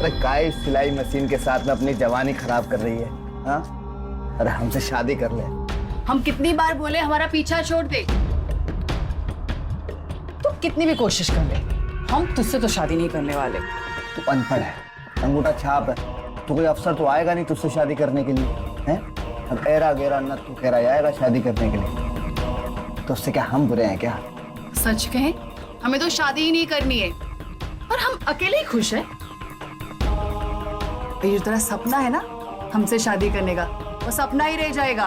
अरे काय सिलाई मशीन के साथ में अपनी जवानी खराब कर रही है? हाँ, अरे हमसे शादी कर ले। हम कितनी बार बोले हमारा पीछा छोड़ दे, तू कितनी भी कोशिश कर ले, हम तुझसे तो शादी नहीं करने वाले। तू अनपढ़ है, अंगूठा छाप है, तो कोई अफसर तो आएगा नहीं तुझसे शादी करने के लिए, हैं? अब एरा गेरा न तू कह रहा आएगा शादी करने के लिए, तो उससे क्या हम बुरे हैं क्या? सच कहें, हमें तो शादी ही नहीं करनी है और हम अकेले ही खुश हैं। ये जो तेरा सपना है ना हमसे शादी करने का, वो सपना ही रह जाएगा।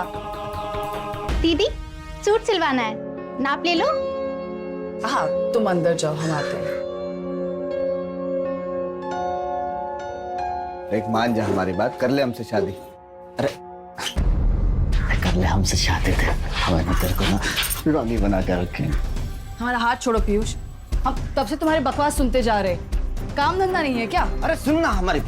दीदी सूट सिलवाना है, नाप ले लो। हाँ, तुम अंदर जाओ, हम आते हैं। एक मान जा हमारी बात, कर ले हमसे शादी। अरे कर ले हमसे शादी थे, हमें तेरे को ना रानी बना के रखे। हमारा हाथ छोड़ो पीयूष, हम तब से तुम्हारे बकवास सुनते जा रहे, काम धंधा नहीं है क्या? अरे सुनना हमारी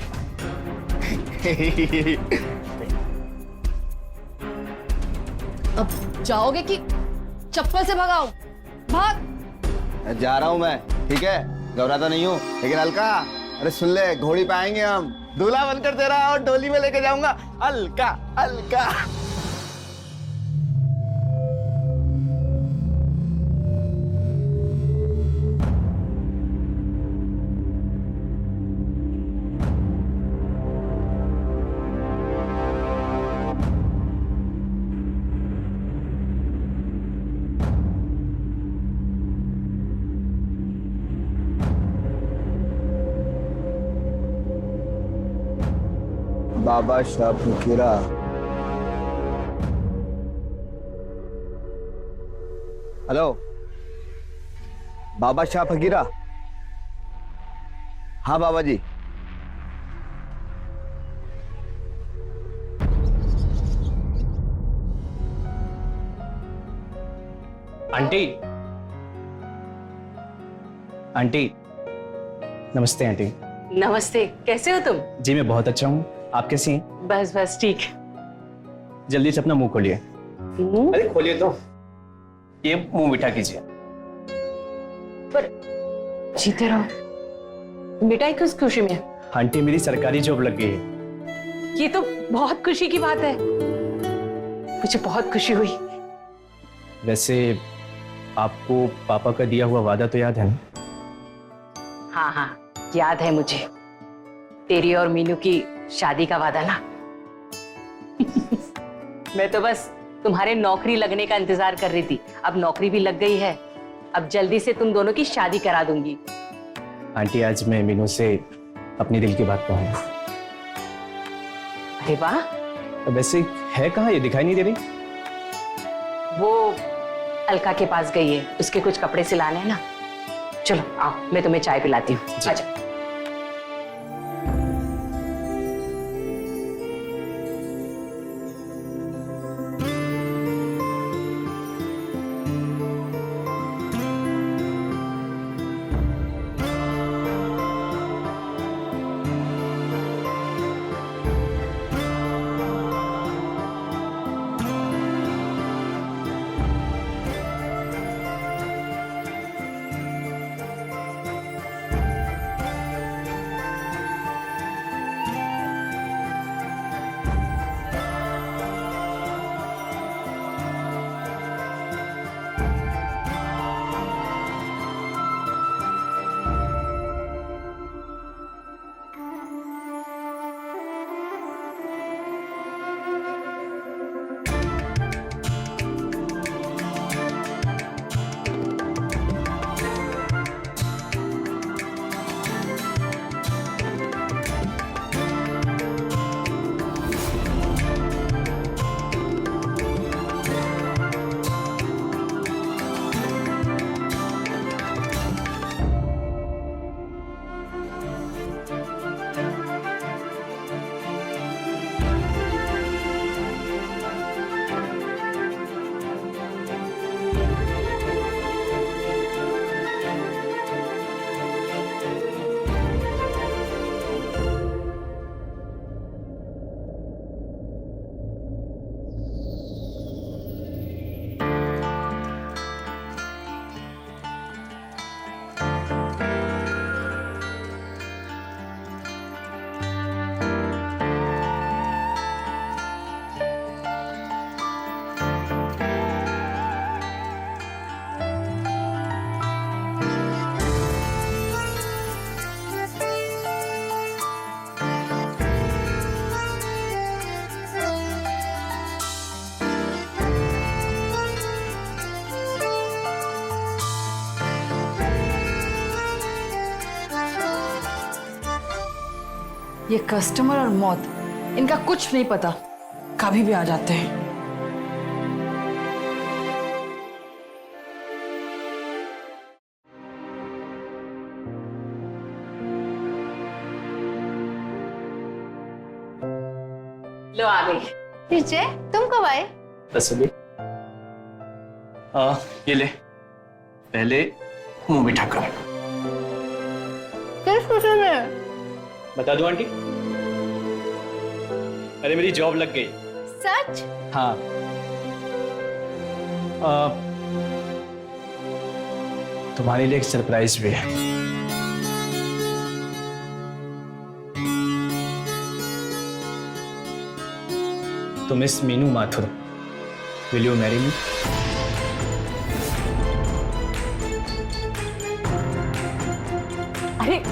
अब जाओगे कि चप्पल से भगाओ? भाग। जा रहा हूं मैं, ठीक है, घबराता नहीं हूँ, लेकिन अलका अरे सुन ले, घोड़ी पे आएंगे हम, दूल्हा बनकर तेरा और डोली में लेके जाऊंगा। अलका अलका। बाबा शाह फकीरा। हेलो, बाबा शाह फकीरा। हाँ बाबा जी। आंटी, आंटी, नमस्ते आंटी। नमस्ते, कैसे हो तुम? जी मैं बहुत अच्छा हूँ, आप कैसी हैं? बस बस ठीक। जल्दी से अपना मुंह खोलिए। अरे खोलिए तो, ये मुंह मीठा कीजिए। पर जीते रहो। मिठाई किस खुशी में? आंटी मेरी सरकारी जॉब लग गई है। ये तो बहुत खुशी की बात है, मुझे बहुत खुशी हुई। वैसे आपको पापा का दिया हुआ वादा तो याद है ना? हाँ हाँ याद है मुझे, तेरी और मीनू की शादी का वादा ना। मैं तो बस तुम्हारे नौकरी लगने का इंतजार कर रही थी, अब नौकरी भी लग गई है, अब जल्दी से तुम दोनों की शादी करा दूंगी। आंटी आज मैं मीनू से अपनी दिल की बात कहूँगा। अरे वाह। वैसे है कहाँ, ये दिखाई नहीं दे रही? वो अलका के पास गई है, उसके कुछ कपड़े सिलाने हैं ना। चलो आओ, मैं तुम्हें चाय पिलाती हूँ। अच्छा। ये कस्टमर और मौत, इनका कुछ नहीं पता, कभी भी आ जाते हैं। लो आ गई। विजय, तुम कब आए? बस अभी। ये ले, पहले मुंह मीठा कर। किस खुशी में? बता दूं आंटी? अरे मेरी जॉब लग गई। सच? हाँ। तुम्हारे लिए एक सरप्राइज भी है। तो miss Meenu Mathur, will you marry me? अरे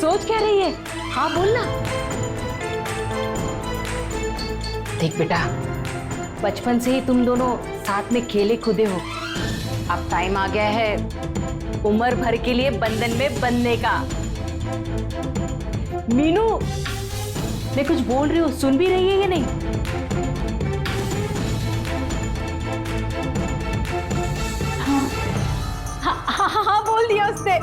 सोच क्या रही है? हाँ बोलना। देख बेटा, बचपन से ही तुम दोनों साथ में खेले कूदे हो। अब टाइम आ गया है उम्र भर के लिए बंधन में बंधने का। मीनू, मैं कुछ बोल रही हूँ, सुन भी रही है या नहीं? हाँ, बोल दिया उसने।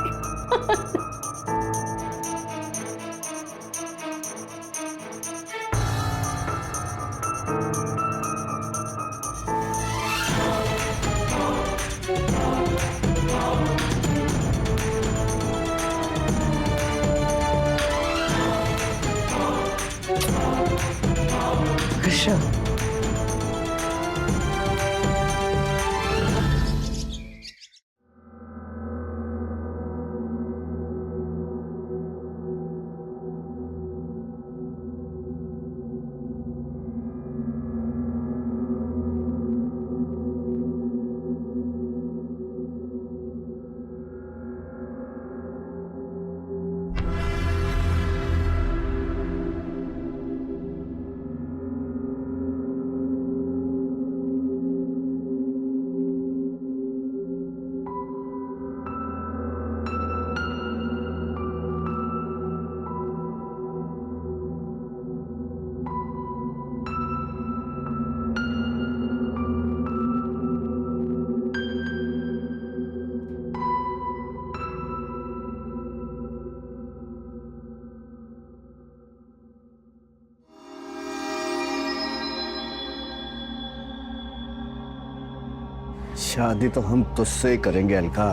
शादी तो हम तुझसे ही करेंगे अलका।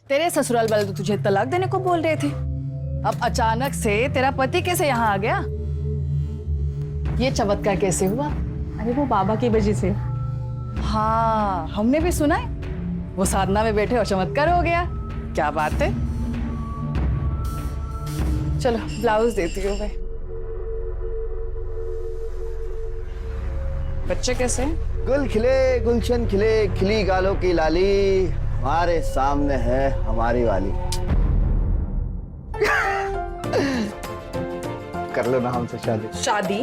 तेरे ससुराल वाले तो तुझे तलाक देने को बोल रहे थे, अब अचानक से तेरा पति कैसे यहाँ आ गया? ये चमत्कार कैसे हुआ? अरे वो बाबा की वजह से। हाँ, हमने भी सुना है, वो साधना में बैठे और चमत्कार हो गया। क्या बात है। चलो ब्लाउज देती हूँ मैं। बच्चे कैसे हैं? गुल खिले गुलशन खिले, खिली गालों की लाली, हमारे सामने है हमारी वाली। कर लो ना हमसे शादी। शादी?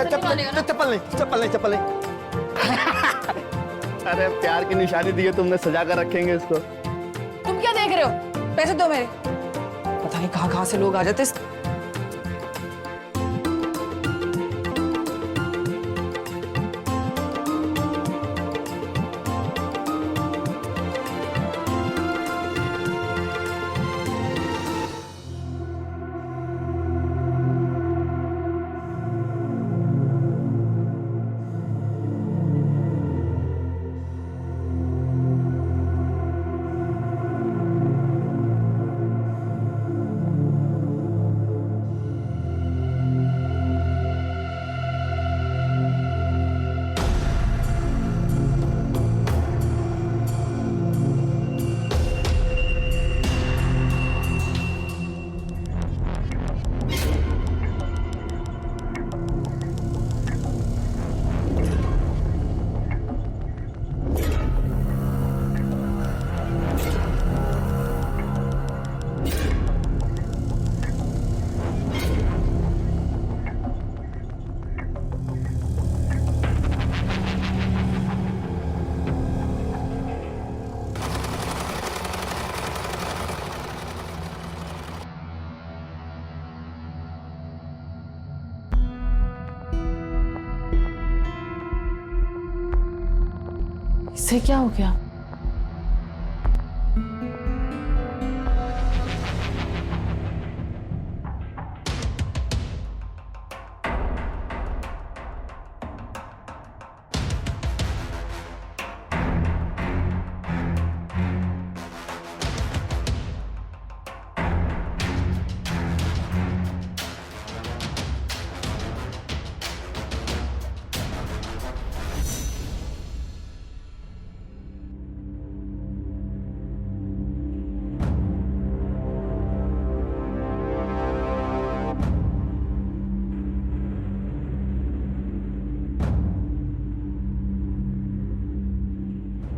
चप्पल नहीं। अरे प्यार की निशानी दी है तुमने, सजा कर रखेंगे इसको। तुम क्या देख रहे हो? पैसे दो मेरे। पता नहीं कहाँ से लोग आ जाते। इससे क्या हो गया?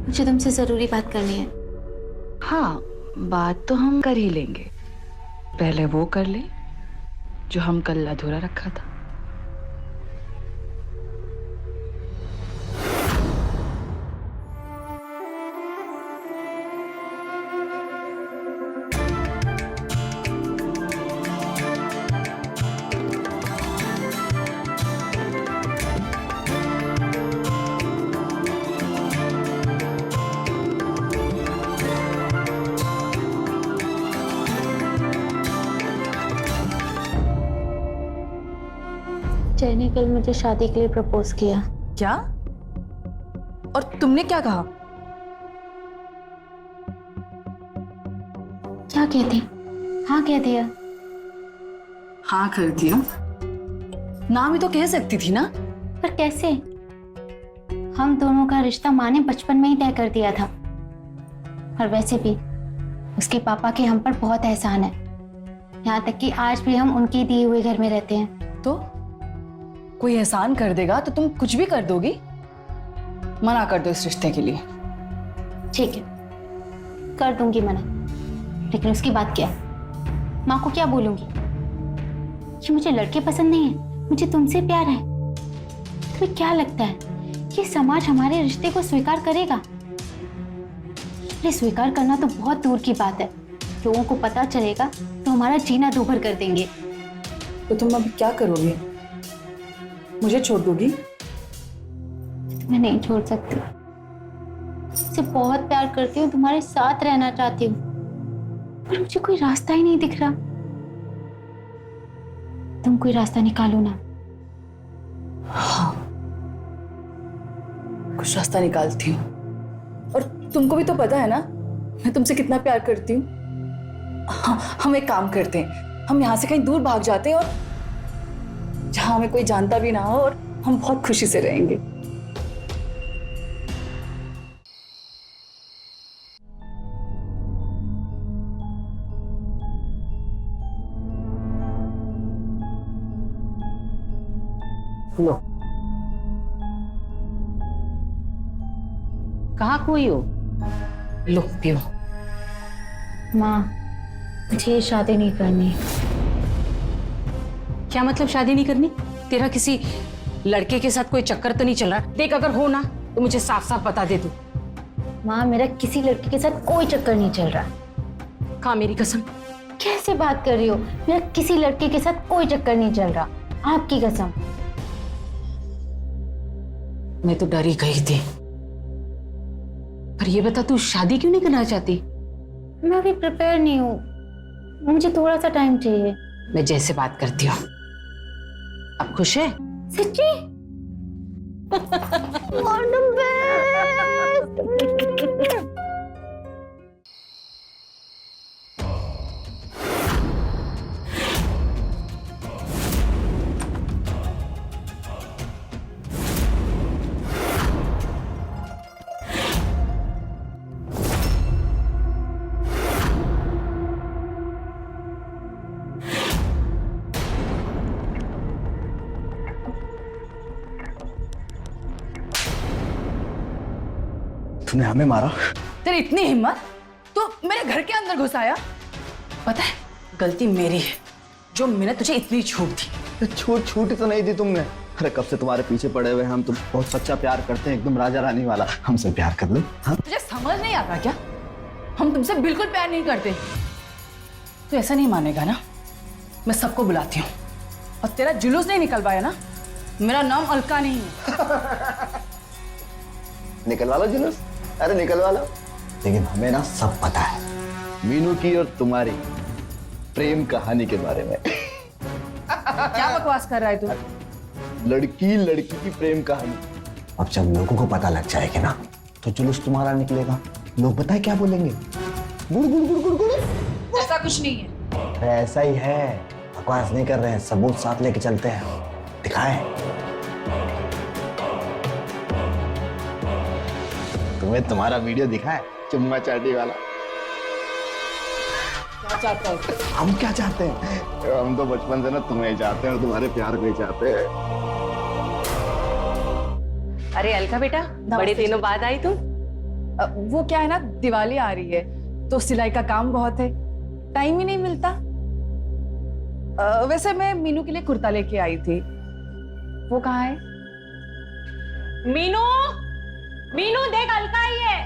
मुझे तुमसे जरूरी बात करनी है। हाँ, बात तो हम कर ही लेंगे। पहले वो कर ले जो हम कल अधूरा रखा था। जय ने कल मुझे शादी के लिए प्रपोज किया। क्या? और तुमने क्या कहा? क्या कहती? हाँ कह दिया। हाँ कर दिया। ना भी तो कह सकती थी ना। पर कैसे? हम दोनों का रिश्ता माँ ने बचपन में ही तय कर दिया था। और वैसे भी उसके पापा के हम पर बहुत एहसान है। यहाँ तक कि आज भी हम उनके दिए हुए घर में रहते हैं। तो कोई एहसान कर देगा तो तुम कुछ भी कर दोगी? मना कर दो इस रिश्ते के लिए। ठीक है, कर दूंगी मना। लेकिन उसकी बात क्या? माँ को क्या बोलूंगी कि मुझे लड़के पसंद नहीं है, मुझे तुमसे प्यार है? तुम्हें क्या लगता है कि समाज हमारे रिश्ते को स्वीकार करेगा? ये स्वीकार करना तो बहुत दूर की बात है। लोगों को पता चलेगा तो हमारा जीना दूभर कर देंगे। तो तुम अभी क्या करोगी? मुझे छोड़ दोगी? मैं नहीं छोड़ सकती। तुमसे बहुत प्यार करती हूँ, तुम्हारे साथ रहना चाहती हूँ, पर मुझे कोई रास्ता ही नहीं दिख रहा। तुम कोई रास्ता निकालो ना। हाँ, कुछ रास्ता निकालती हूँ। और तुमको भी तो पता है ना मैं तुमसे कितना प्यार करती हूँ। हाँ, हम एक काम करते हैं, हम यहाँ से कहीं दूर भाग जाते हैं और जहाँ हमें कोई जानता भी ना हो, और हम बहुत खुशी से रहेंगे। लो, कहाँ खोई हो? लो पियो। माँ, मुझे ये शादी नहीं करनी। क्या मतलब शादी नहीं करनी? तेरा किसी लड़के के साथ कोई चक्कर तो नहीं चल रहा? देख, अगर हो ना तो मुझे साफ साफ बता दे तू। माँ, मेरा किसी लड़के के साथ कोई चक्कर नहीं चल रहा। खा मेरी कसम। कैसे बात कर रही हो? मेरा किसी लड़के के साथ कोई चक्कर नहीं चल रहा, आपकी कसम। मैं तो डर ही गई थी। पर ये बता, तू शादी क्यों नहीं करना चाहती? मैं अभी प्रिपेयर नहीं हूँ, मुझे थोड़ा सा टाइम चाहिए। मैं जैसे बात करती हूँ। अब खुश है? सच्ची? All the best! तूने हमें मारा? तेरी इतनी हिम्मत तो मेरे घर के अंदर घुस आया? पता है गलती मेरी है जो मैंने तुझे इतनी छूट दी। छूट तो नहीं दी तुमने। अरे कब से तुम्हारे पीछे पड़े हुए हम, तुम बहुत सच्चा प्यार करते हैं, एकदम राजा रानी वाला। हमसे प्यार कर लो। हाँ, तुझे समझ नहीं आता क्या? हम तुमसे बिल्कुल प्यार नहीं करते। तू ऐसा नहीं मानेगा ना? मैं सबको बुलाती हूँ और तेरा जुलूस नहीं निकल पाया ना? मेरा नाम अलका नहीं है। निकलवा लो जुलूस। अरे निकलवा लो। लेकिन हमें ना सब पता है मीनू की और तुम्हारी प्रेम कहानी के बारे में। क्या बकवास कर रहा है तू? लड़की लड़की की प्रेम कहानी। अब जब लोगों को पता लग जाएगा ना तो जुलूस तुम्हारा निकलेगा। लोग पता है क्या बोलेंगे? गुड़ गुड़ गुड़ गुड़ गुड़। ऐसा कुछ नहीं है। अरे ऐसा ही है, बकवास नहीं कर रहे हैं, सबूत साथ लेके चलते हैं। दिखाएं। तुम्हें तुम्हारा वीडियो दिखाएं, चुम्मा चाटी वाला। क्या चाहता है? हम क्या चाहते हैं? हम तो बचपन से ना तुम्हें चाहते हैं और तुम्हारे प्यार को ही चाहते हैं। अरे अलका बेटा, बड़े दिनों बाद आई तुम। वो क्या है ना, दिवाली आ रही है तो सिलाई का काम बहुत है, टाइम ही नहीं मिलता। वैसे मैं मीनू के लिए कुर्ता लेके आई थी। वो कहाँ है? मीनू, मीनू देख अलका आई है।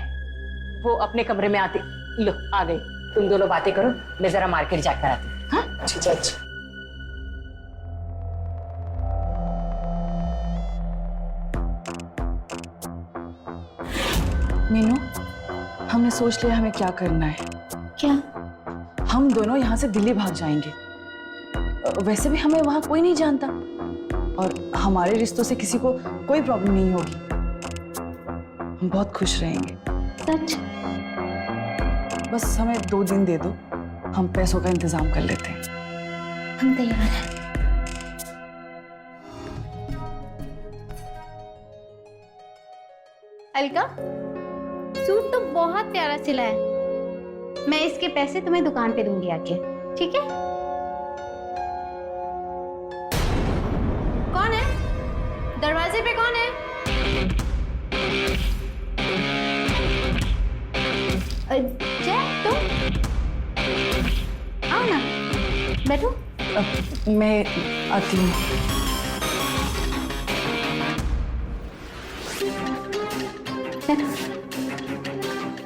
वो अपने कमरे में आती। लो आ गई। तुम दोनों बातें करो, मैं जरा मार्केट जाकर आती हूँ। हाँ अच्छा अच्छा। मीनू, हमने सोच लिया हमें क्या करना है। क्या? हम दोनों यहाँ से दिल्ली भाग जाएंगे। वैसे भी हमें वहां कोई नहीं जानता और हमारे रिश्तों से किसी को कोई प्रॉब्लम नहीं होगी। हम बहुत खुश रहेंगे। सच? बस हमें 2 दिन दे दो, हम पैसों का इंतजाम कर लेते हैं। हम तैयार हैं। अलका, सूट तो बहुत प्यारा सिला है। मैं इसके पैसे तुम्हें दुकान पे दूंगी आके, ठीक है? कौन है? दरवाजे पे कौन है? जय, तुम आओ ना, बैठो। मैं आती हूँ। बैठो।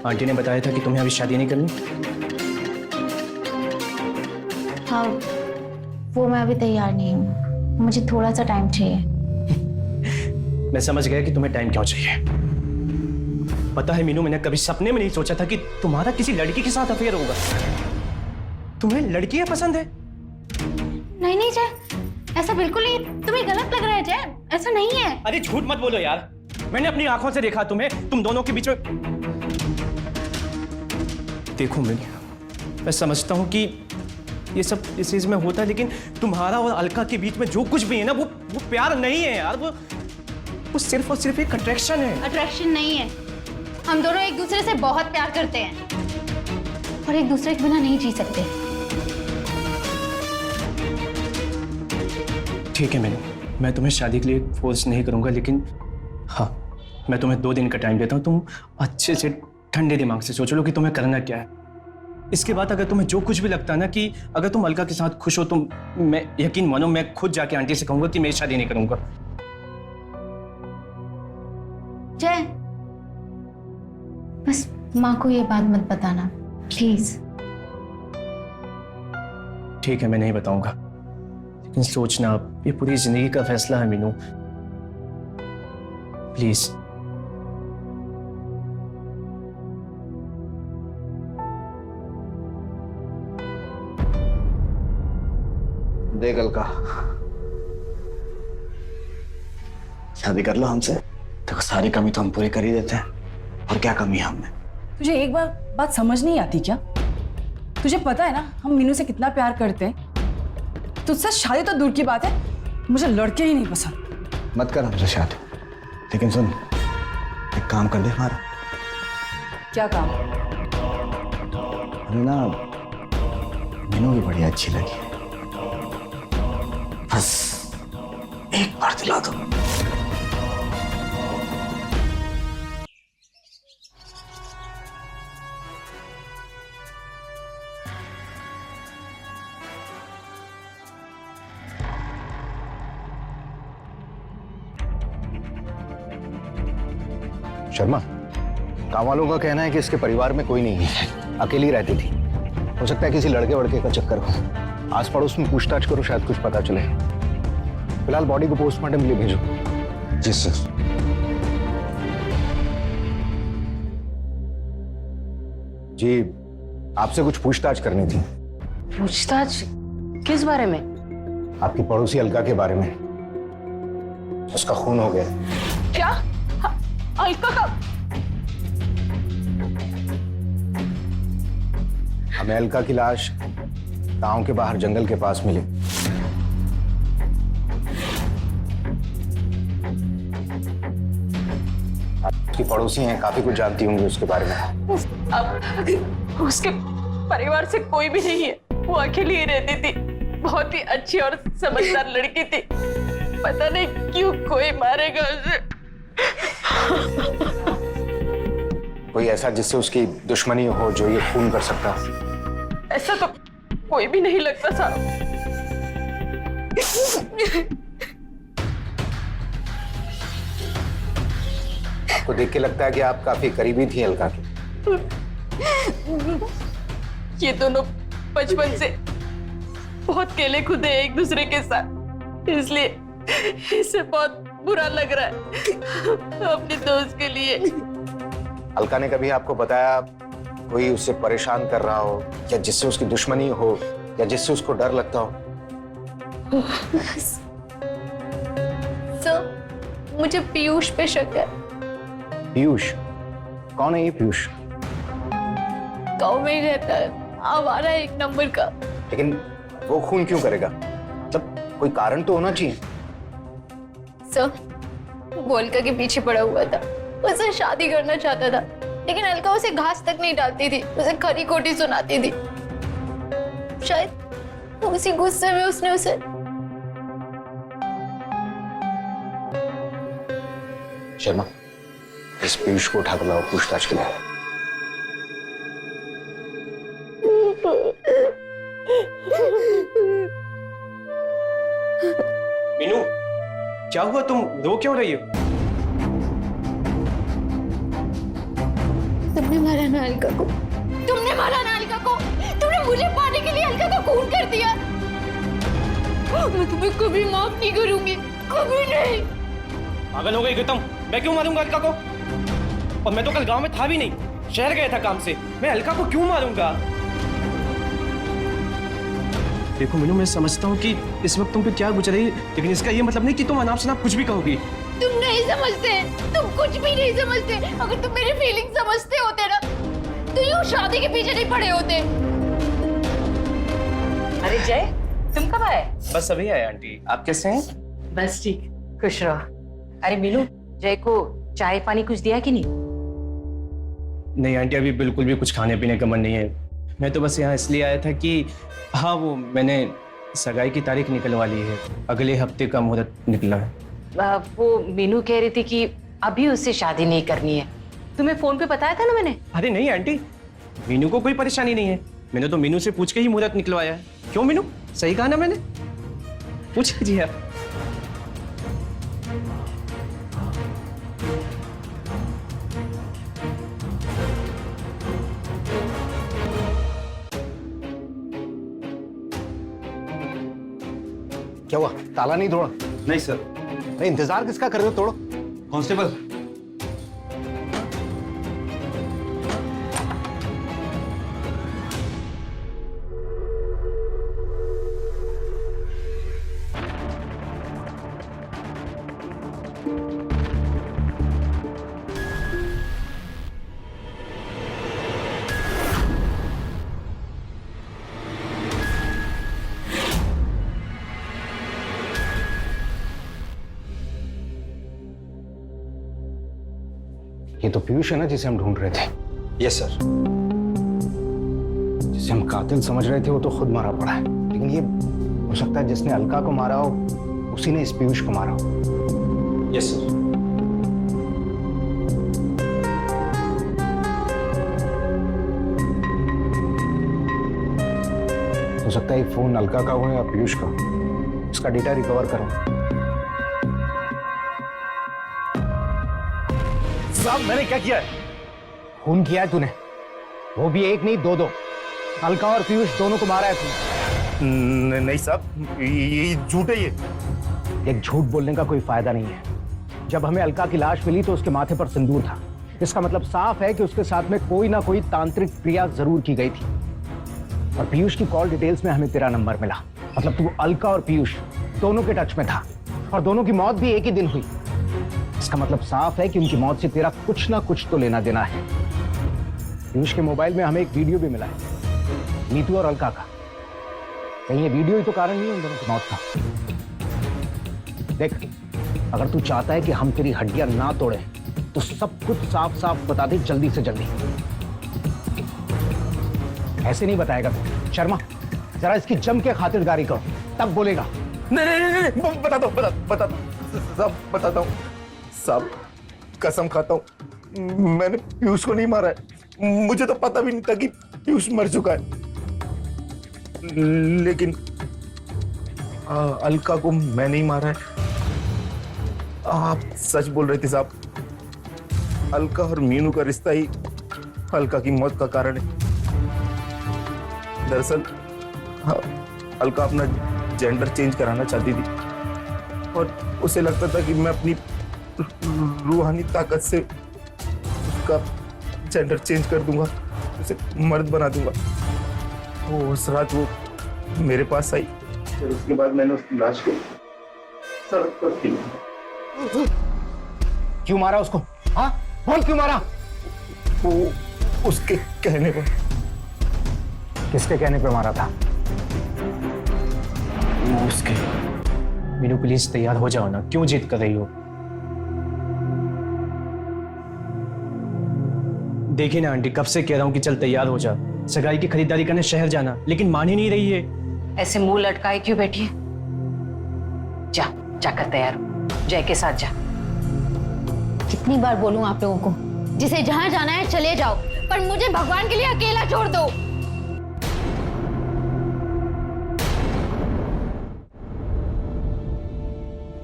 आंटी ने बताया था कि तुम्हें अभी शादी नहीं करनी। हाँ, वो मैं अभी तैयार नहीं हूँ, मुझे थोड़ा सा टाइम चाहिए। मैं समझ गया कि तुम्हें टाइम क्यों चाहिए। पता है मीनू, मैंने कभी सपने में नहीं सोचा था कि तुम्हारा किसी लड़की के साथ अफेयर होगा। तुम्हें लड़कियां पसंद है? नहीं नहीं जय, ऐसा बिल्कुल नहीं, तुम्हें गलत लग रहा है जय, ऐसा नहीं है। अरे झूठ मत बोलो यार, मैंने अपनी आंखों से देखा तुम्हें, तुम दोनों के बीच में। देखो मैं समझता हूं कि ये सब इस चीज में होता है, लेकिन तुम्हारा और अलका के बीच में जो कुछ भी है ना, वो प्यार नहीं है यार। वो सिर्फ और सिर्फ एक अट्रैक्शन है। अट्रैक्शन नहीं है, हम दोनों एक दूसरे से बहुत प्यार करते हैं और एक दूसरे के बिना नहीं जी सकते। ठीक है मैं तुम्हें शादी के लिए फोर्स नहीं करूंगा, लेकिन हाँ, मैं तुम्हें 2 दिन का टाइम देता हूँ। तुम अच्छे से ठंडे दिमाग से सोच लो कि तुम्हें करना क्या है। इसके बाद अगर तुम्हें जो कुछ भी लगता है ना कि अगर तुम अलका के साथ खुश हो, तो मैं यकीन मानो मैं खुद जाके आंटी से कहूंगा कि मैं शादी नहीं करूंगा। जय, बस माँ को ये बात मत बताना प्लीज। ठीक है, मैं नहीं बताऊंगा, लेकिन सोचना, ये पूरी जिंदगी का फैसला है मीनू, प्लीज। देख अलका, शादी कर लो हमसे, देखो सारी कमी तो हम पूरी कर ही देते हैं, और क्या कमी है हमें। तुझे एक बात समझ नहीं आती क्या? तुझे पता है ना हम मीनू से कितना प्यार करते हैं। तुझसे शादी तो दूर की बात है, मुझे लड़के ही नहीं पसंद। मत कर हमसे शादी, लेकिन सुन, एक काम कर दे हमारा। क्या काम? हमें ना मीनू भी बड़ी अच्छी लगी, बस एक बार दिला दो। शर्मा, काम वालों का कहना है कि इसके परिवार में कोई नहीं है, अकेली रहती थी। हो सकता है किसी लड़के वड़के का चक्कर हो। आस पड़ोस में पूछताछ करो, शायद कुछ पता चले। फिलहाल बॉडी को पोस्टमार्टम के लिए भेजो। जी सर। जी, आपसे कुछ पूछताछ करनी थी। पूछताछ किस बारे में? आपकी पड़ोसी अलका के बारे में। उसका खून हो गया। क्या? अलका का? हमें अलका की लाश गांव के बाहर जंगल के पास मिली। आपकी पड़ोसी हैं, काफी कुछ जानती होंगी उसके बारे में। अब उसके परिवार से कोई भी नहीं है, वो अकेली ही रहती थी। बहुत ही अच्छी और समझदार लड़की थी। पता नहीं क्यों कोई मारेगा उसे। कोई ऐसा जिससे उसकी दुश्मनी हो जो ये खून कर सकता? ऐसा तो कोई भी नहीं लगता था। आपको देख के लगता है कि आप काफी करीबी थी अलका की। ये दोनों बचपन से बहुत केले खुदे एक दूसरे के साथ, इसलिए इसे बहुत बुरा लग रहा है अपने दोस्त के लिए। अलका ने कभी आपको बताया कोई उससे परेशान कर रहा हो, या जिससे उसकी दुश्मनी हो, या जिससे उसको डर लगता हो? सर, मुझे पीयूष पे शक है। पीयूष? कौन है ये पीयूष? गाँव में ही रहता है, आवारा एक नंबर का। लेकिन वो खून क्यों करेगा? मतलब कोई कारण तो होना चाहिए। सर, वो अलका के पीछे पड़ा हुआ था, उससे शादी करना चाहता था, लेकिन अलका उसे घास तक नहीं डालती थी, उसे खरी खोटी सुनाती थी। शायद उसी गुस्से में उसने उसे। शर्मा, इस पीयूष को उठाकर लाओ पूछताछ के लिए। मीनू, क्या हुआ? तुम रो क्यों रही हो? तुमने मारा ना अलका को, तुमने मारा ना अलका को, तुमने मुझे पाने के लिए अलका का खून कर दिया। मैं तुम्हें कभी माफ नहीं करूंगी, कभी नहीं। पागल हो गई क्या तुम? मैं क्यों मारूंगा अलका को? और मैं तो कल गांव में था भी नहीं, शहर गया था काम से। मैं अलका को क्यों मारूंगा? देखो मीनू, मैं समझता हूँ कि इस वक्त तुम पे क्या गुजर रही है, लेकिन इसका ये मतलब नहीं कि तुम अनाप शनाप कुछ भी कहोगी। तुम नहीं समझते, तुम कुछ भी नहीं समझते। अगर तुम मेरी फीलिंग समझते होते ना, तो यूं शादी के पीछे नहीं पड़े होते। अरे जय, तुम कब आए? बस अभी आए आंटी। आप कैसे हैं? बस ठीक, खुश रहो। अरे मीनू, जय को चाय पानी कुछ दिया कि नहीं? नहीं आंटी, अभी बिल्कुल भी कुछ खाने पीने का मन नहीं है। मैं तो बस यहाँ इसलिए आया था कि हाँ, वो मैंने सगाई की तारीख निकलवा ली है, अगले हफ्ते का मुहूर्त निकला है। वो मीनू कह रही थी कि अभी उससे शादी नहीं करनी है। तुम्हें फोन पे बताया था ना मैंने। अरे नहीं आंटी, मीनू को कोई परेशानी नहीं है। मैंने तो मीनू से पूछ के ही मुहूर्त निकलवाया है। क्यों मीनू, सही कहा ना मैंने? पूछ लीजिए आप। क्या हुआ? ताला नहीं तोड़ा? नहीं सर। नहीं, इंतजार किसका कर रहे हो? तोड़ो। कांस्टेबल, ये तो पीयूष है ना जिसे हम ढूंढ रहे थे? Yes sir. जिसे हम कातिल समझ रहे थे वो तो खुद मारा पड़ा है, लेकिन ये हो सकता है जिसने अलका को मारा हो उसी ने इस पीयूष को मारा हो। Yes sir. हो सकता है ये फोन अलका का हो या पीयूष का। इसका डेटा रिकवर करो। साहब, मैंने क्या किया है? खून किया है तूने, वो भी एक नहीं, दो। अलका और पीयूष दोनों को मारा है तूने। नहीं साहब, ये झूठ है। ये एक झूठ बोलने का कोई फायदा नहीं है। जब हमें अलका की लाश मिली तो उसके माथे पर सिंदूर था, इसका मतलब साफ है कि उसके साथ में कोई ना कोई तांत्रिक क्रिया जरूर की गई थी। और पीयूष की कॉल डिटेल्स में हमें तेरा नंबर मिला। मतलब तू अलका और पीयूष दोनों के टच में था और दोनों की मौत भी एक ही दिन हुई। इसका मतलब साफ है कि उनकी मौत से तेरा कुछ ना कुछ तो लेना देना है। पीयूष के मोबाइल में हमें एक वीडियो भी मिला है नीतू और अलका का। कहीं ये वीडियो ही तो कारण नहीं है उन दोनों की मौत का। देख, अगर तू चाहता है कि हम तेरी हड्डियां ना तोड़े तो सब कुछ साफ साफ बता दे जल्दी से जल्दी। ऐसे नहीं बताएगा तू। शर्मा, जरा इसकी जम के खातिरदारी करो, तब बोलेगा। नहीं, बताता हूँ सब बताता हूँ। साहब कसम खाता हूँ, मैंने पीयूष को नहीं मारा है। मुझे तो पता भी नहीं था कि पीयूष मर चुका है। लेकिन अलका को मैं नहीं मारा है। आप सच बोल रहे थे साहब। अलका और मीनू का रिश्ता ही अलका की मौत का कारण है। दरअसल अलका अपना जेंडर चेंज कराना चाहती थी और उसे लगता था कि मैं अपनी रूहानी ताकत से उसका जेंडर चेंज कर दूंगा, उसे मर्द बना दूंगा। वो उस रात वो मेरे पास आई, फिर उसके बाद मैंने उसकी लाश को सड़क पर फेंका। क्यों मारा उसको? हाँ, बोल क्यों मारा? वो उसके कहने पर। किसके कहने पे मारा था? वो उसके। मीनू प्लीज तैयार हो जाओ ना, क्यों जिद कर रही हो? देखिए ना आंटी, कब से कह रहा हूं कि चल तैयार हो जा, सगाई की खरीदारी करने शहर जाना, लेकिन मान ही नहीं रही है। ऐसे मुंह लटकाए क्यों बैठी है? जा, जाकर तैयार हो, जय के साथ जा। कितनी बार बोलूं आप लोगों को, जिसे जहां जाना है चले जाओ, पर मुझे भगवान के लिए अकेला छोड़ दो।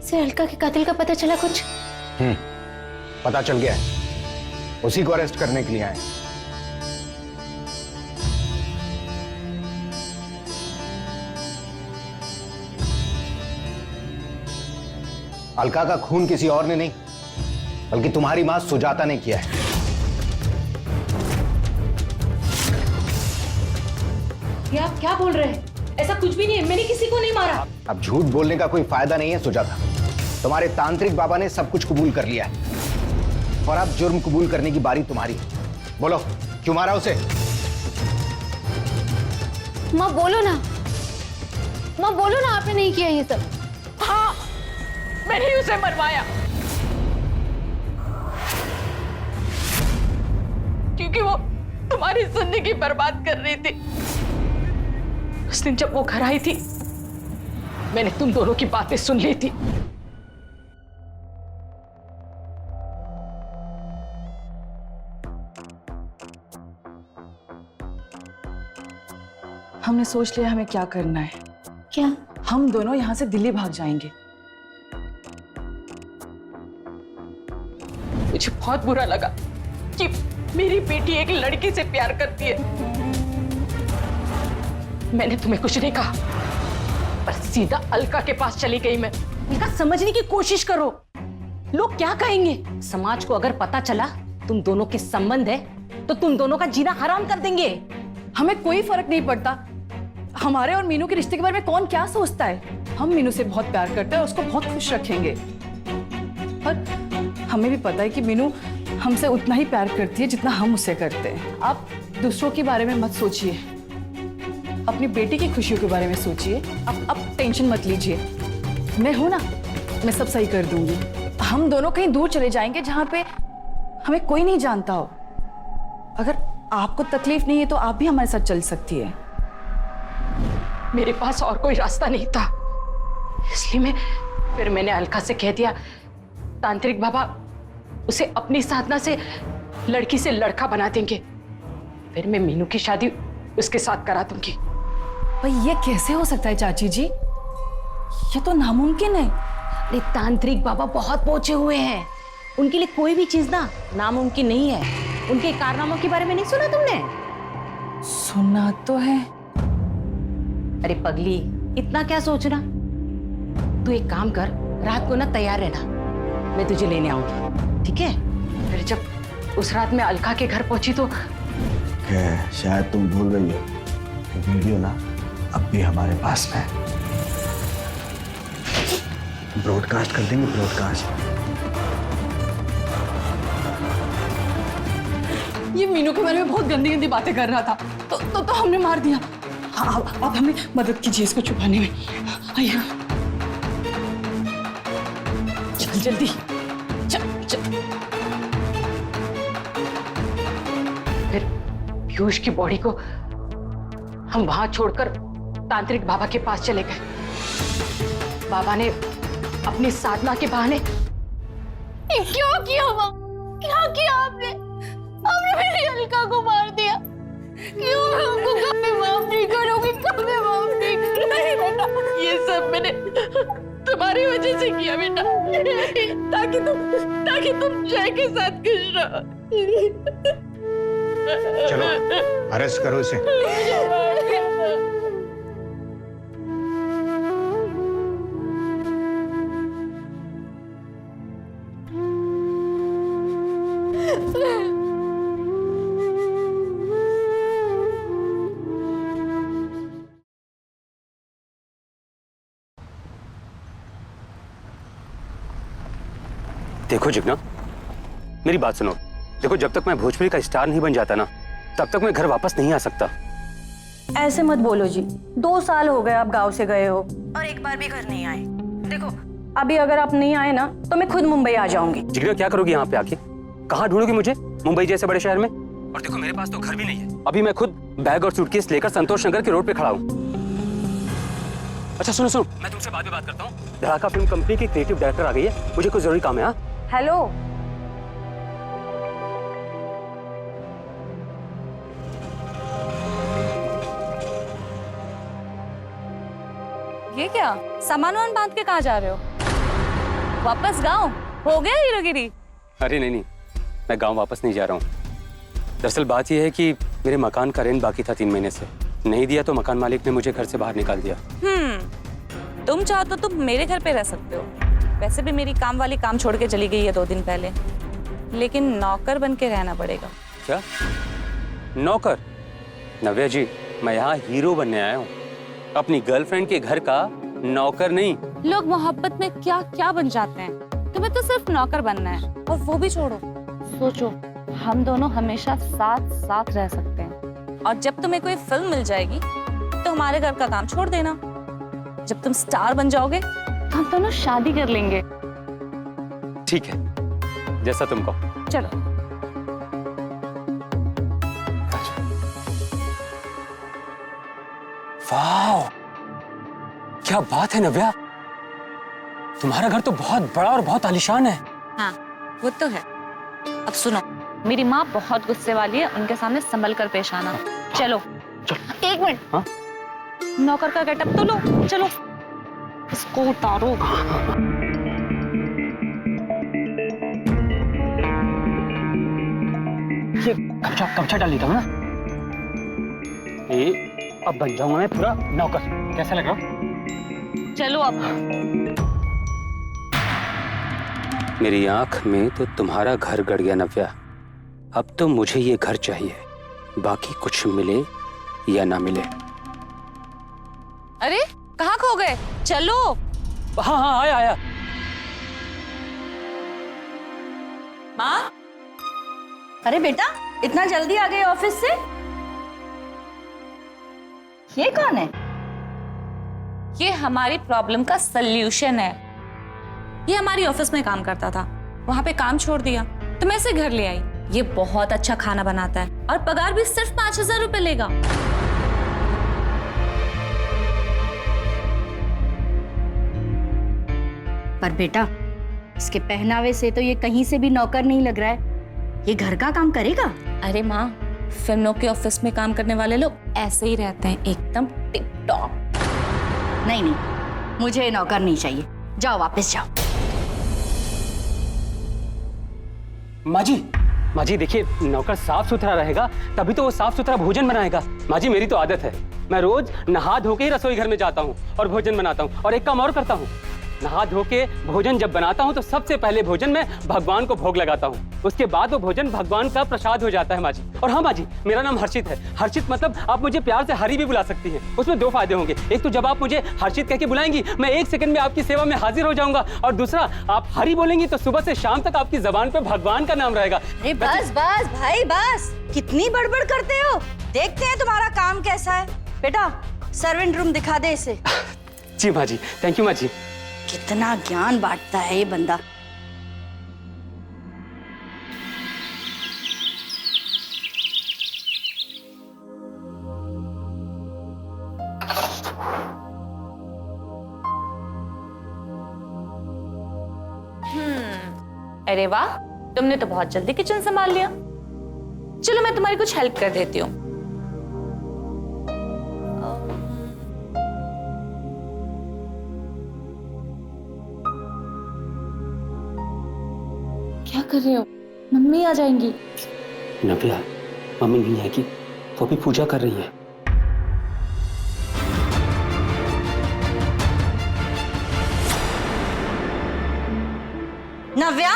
से अलका के कातिल का पता चला कुछ? पता चल गया है, उसी को अरेस्ट करने के लिए आए। अलका का खून किसी और ने नहीं, बल्कि तुम्हारी मां सुजाता ने किया है। ये आप क्या बोल रहे हैं? ऐसा कुछ भी नहीं है, मैंने किसी को नहीं मारा। अब झूठ बोलने का कोई फायदा नहीं है सुजाता। तुम्हारे तांत्रिक बाबा ने सब कुछ कबूल कर लिया है और अब जुर्म कबूल करने की बारी तुम्हारी है। बोलो, क्यों मारा उसे? माँ बोलो ना, माँ बोलो ना, आपने नहीं किया ये सब। हाँ, मैंने ही उसे मरवाया, क्योंकि वो तुम्हारी जिंदगी बर्बाद कर रही थी। उस दिन जब वो घर आई थी, मैंने तुम दोनों की बातें सुन ली थी। हमने सोच लिया हमें क्या करना है। क्या? हम दोनों यहाँ से दिल्ली भाग जाएंगे। मुझे बहुत बुरा लगा कि मेरी बेटी एक लड़के से प्यार करती है। मैंने तुम्हें कुछ नहीं कहा, पर सीधा अलका के पास चली गई मैं। इनका समझने की कोशिश करो, लोग क्या कहेंगे? समाज को अगर पता चला तुम दोनों के संबंध है तो तुम दोनों का जीना हराम कर देंगे। हमें कोई फर्क नहीं पड़ता हमारे और मीनू के रिश्ते के बारे में कौन क्या सोचता है। हम मीनू से बहुत प्यार करते हैं और उसको बहुत खुश रखेंगे। और हमें भी पता है कि मीनू हमसे उतना ही प्यार करती है जितना हम उसे करते हैं। आप दूसरों के बारे में मत सोचिए, अपनी बेटी की खुशियों के बारे में सोचिए। अब टेंशन मत लीजिए, मैं हूं ना, मैं सब सही कर दूंगी। हम दोनों कहीं दूर चले जाएंगे जहां पे हमें कोई नहीं जानता हो। अगर आपको तकलीफ नहीं है तो आप भी हमारे साथ चल सकती है। मेरे पास और कोई रास्ता नहीं था, इसलिए फिर मैंने अलका से कह दिया, तांत्रिक बाबा उसे अपनी साधना से लड़की से लड़का बना देंगे, फिर मैं मीनू की शादी उसके साथ करा दूंगी। भाई ये कैसे हो सकता है चाची जी? ये तो नामुमकिन है। अरे तांत्रिक बाबा बहुत पहुंचे हुए हैं, उनके लिए कोई भी चीज ना नामुमकिन नहीं है। उनके कारनामों के बारे में नहीं सुना तुमने? सुना तो है। अरे पगली, इतना क्या सोचना। तू एक काम कर, रात को ना तैयार रहना, मैं तुझे लेने आऊंगी, ठीक है? फिर जब उस रात मैं अलका के घर पहुंची तो शायद तुम भूल गई हो कि वीडियो ना अब भी हमारे पास में है। ब्रॉडकास्ट कर देंगे, ब्रॉडकास्ट। ये मीनू के बारे में बहुत गंदी गंदी बातें कर रहा था, तो हमने मार दिया। हाँ, अब हमें मदद कीजिए इसको छुपाने में। आइए, चल जल्दी, चल चल। फिर पीयूष की बॉडी को हम वहां छोड़कर तांत्रिक बाबा के पास चले गए। बाबा ने अपनी साधना के बहाने क्यों किया माँ? क्या किया आपने? आपने मेरी अलका को मार दिया। क्यों? मैं आपको कभी माफ नहीं करूंगी, कभी माफ नहीं करूंगी बेटा। ये सब मैंने तुम्हारी वजह से किया बेटा, ताकि तुम जय के साथ खुश रहो। चलो अरेस्ट करो इसे। देखो जिग्ना, मेरी बात सुनो। देखो, जब तक मैं भोजपुरी का स्टार नहीं बन जाता ना, तब तक मैं घर वापस नहीं आ सकता। ऐसे मत बोलो जी, 2 साल हो गए आप गांव से गए हो और एक बार भी घर नहीं आए। देखो, अभी अगर आप नहीं आए ना तो मैं खुद मुंबई आ जाऊंगी। जिग्ना, क्या करोगी यहाँ पे आके? कहाँ ढूंढोगी मुझे मुंबई जैसे बड़े शहर में? और देखो, मेरे पास तो घर भी नहीं है। अभी मैं खुद बैग और सूटकेस लेकर संतोष नगर के रोड पे खड़ा हूँ। अच्छा सुनो, मैं तुमसे बाद में बात करता हूँ। धड़ाका फिल्म कंपनी की क्रिएटिव डायरेक्टर आ गई है, मुझे कुछ जरूरी काम है। हाँ, हेलो, ये क्या सामान वामान बांध के कहाँ जा रहे हो? वापस गांव? हो गया हीरोगिरी? अरे नहीं, मैं गांव वापस नहीं जा रहा हूँ। दरअसल बात यह है कि मेरे मकान का रेंट बाकी था 3 महीने से। नहीं दिया तो मकान मालिक ने मुझे घर से बाहर निकाल दिया। तुम चाहो तो तुम मेरे घर पे रह सकते हो। वैसे भी मेरी काम वाली काम छोड़ के चली गई है 2 दिन पहले, लेकिन नौकर बन के रहना पड़ेगा। क्या नौकर? नव्या जी, मैं यहाँ हीरो बनने आया हूँ, अपनी गर्लफ्रेंड के घर का नौकर नहीं। लोग मोहब्बत में क्या क्या बन जाते हैं, तुम्हें तो सिर्फ नौकर बनना है। और वो भी छोड़ो, सोचो हम दोनों हमेशा साथ साथ रह सकते हैं। और जब तुम्हें कोई फिल्म मिल जाएगी तो हमारे घर का काम छोड़ देना। जब तुम स्टार बन जाओगे तो हम दोनों शादी कर लेंगे। ठीक है, जैसा तुम कहो। चलो। वाह, क्या बात है नव्या, तुम्हारा घर तो बहुत बड़ा और बहुत आलीशान है। हाँ, वो तो है। अब सुनो, मेरी माँ बहुत गुस्से वाली है, उनके सामने संभल कर पेश आना। चलो। 1 मिनट। हाँ? नौकर का गेटअप तो लो, चलो इसको उतारो। ये कपचा डाल देता हूँ ना, ये अब बन जाऊंगा मैं पूरा नौकर। कैसा लग रहा? चलो अब। मेरी आंख में तो तुम्हारा घर गड़ गया नव्या। अब तो मुझे ये घर चाहिए, बाकी कुछ मिले या ना मिले। अरे कहाँ खो गए? चलो। हाँ, आया। माँ, अरे बेटा, इतना जल्दी आ गए ऑफिस से? ये कौन है? ये हमारी प्रॉब्लम का सल्यूशन है। ये हमारी ऑफिस में काम करता था, वहां पे काम छोड़ दिया तो मैं इसे घर ले आई। ये बहुत अच्छा खाना बनाता है और पगार भी सिर्फ 5000 रुपए लेगा। पर बेटा, इसके पहनावे से तो ये कहीं से भी नौकर नहीं लग रहा है। ये घर का काम करेगा? अरे माँ, फिल्मों के ऑफिस में काम करने वाले लोग ऐसे ही रहते हैं, एकदम टिप टॉप। नहीं, मुझे नौकर नहीं चाहिए। जाओ, वापस जाओ। माँ जी देखिए, नौकर साफ सुथरा रहेगा तभी तो वो साफ सुथरा भोजन बनाएगा। माँ जी, मेरी तो आदत है, मैं रोज नहा धो के ही रसोई घर में जाता हूँ और भोजन बनाता हूँ। और एक काम और करता हूँ, नहा धो के भोजन जब बनाता हूँ तो सबसे पहले भोजन में भगवान को भोग लगाता हूँ। उसके बाद वो भोजन भगवान का प्रसाद हो जाता है माँ जी। और हाँ माँ जी, मेरा नाम हर्षित है। हर्षित मतलब आप मुझे प्यार से हरी भी बुला सकती हैं। उसमें 2 फायदे होंगे। एक तो जब आप मुझे हर्षित कह के बुलाएंगी, मैं 1 सेकंड में आपकी सेवा में हाजिर हो जाऊंगा, और दूसरा, आप हरी बोलेंगी तो सुबह से शाम तक आपकी जबान पे भगवान का नाम रहेगा। अरे बस बस भाई बस, कितनी बड़बड़ करते हो। देखते हैं तुम्हारा काम कैसा है। बेटा सर्वेंट रूम दिखा दे इसे। जी माँ जी, थैंक यू माँ जी। कितना ज्ञान बांटता है ये बंदा। अरे वाह, तुमने तो बहुत जल्दी किचन संभाल लिया। चलो मैं तुम्हारी कुछ हेल्प कर देती हूँ। क्या कर रहे हो? मम्मी आ जाएंगी। नव्या, मम्मी नहीं है कि वो भी पूजा कर रही है। नव्या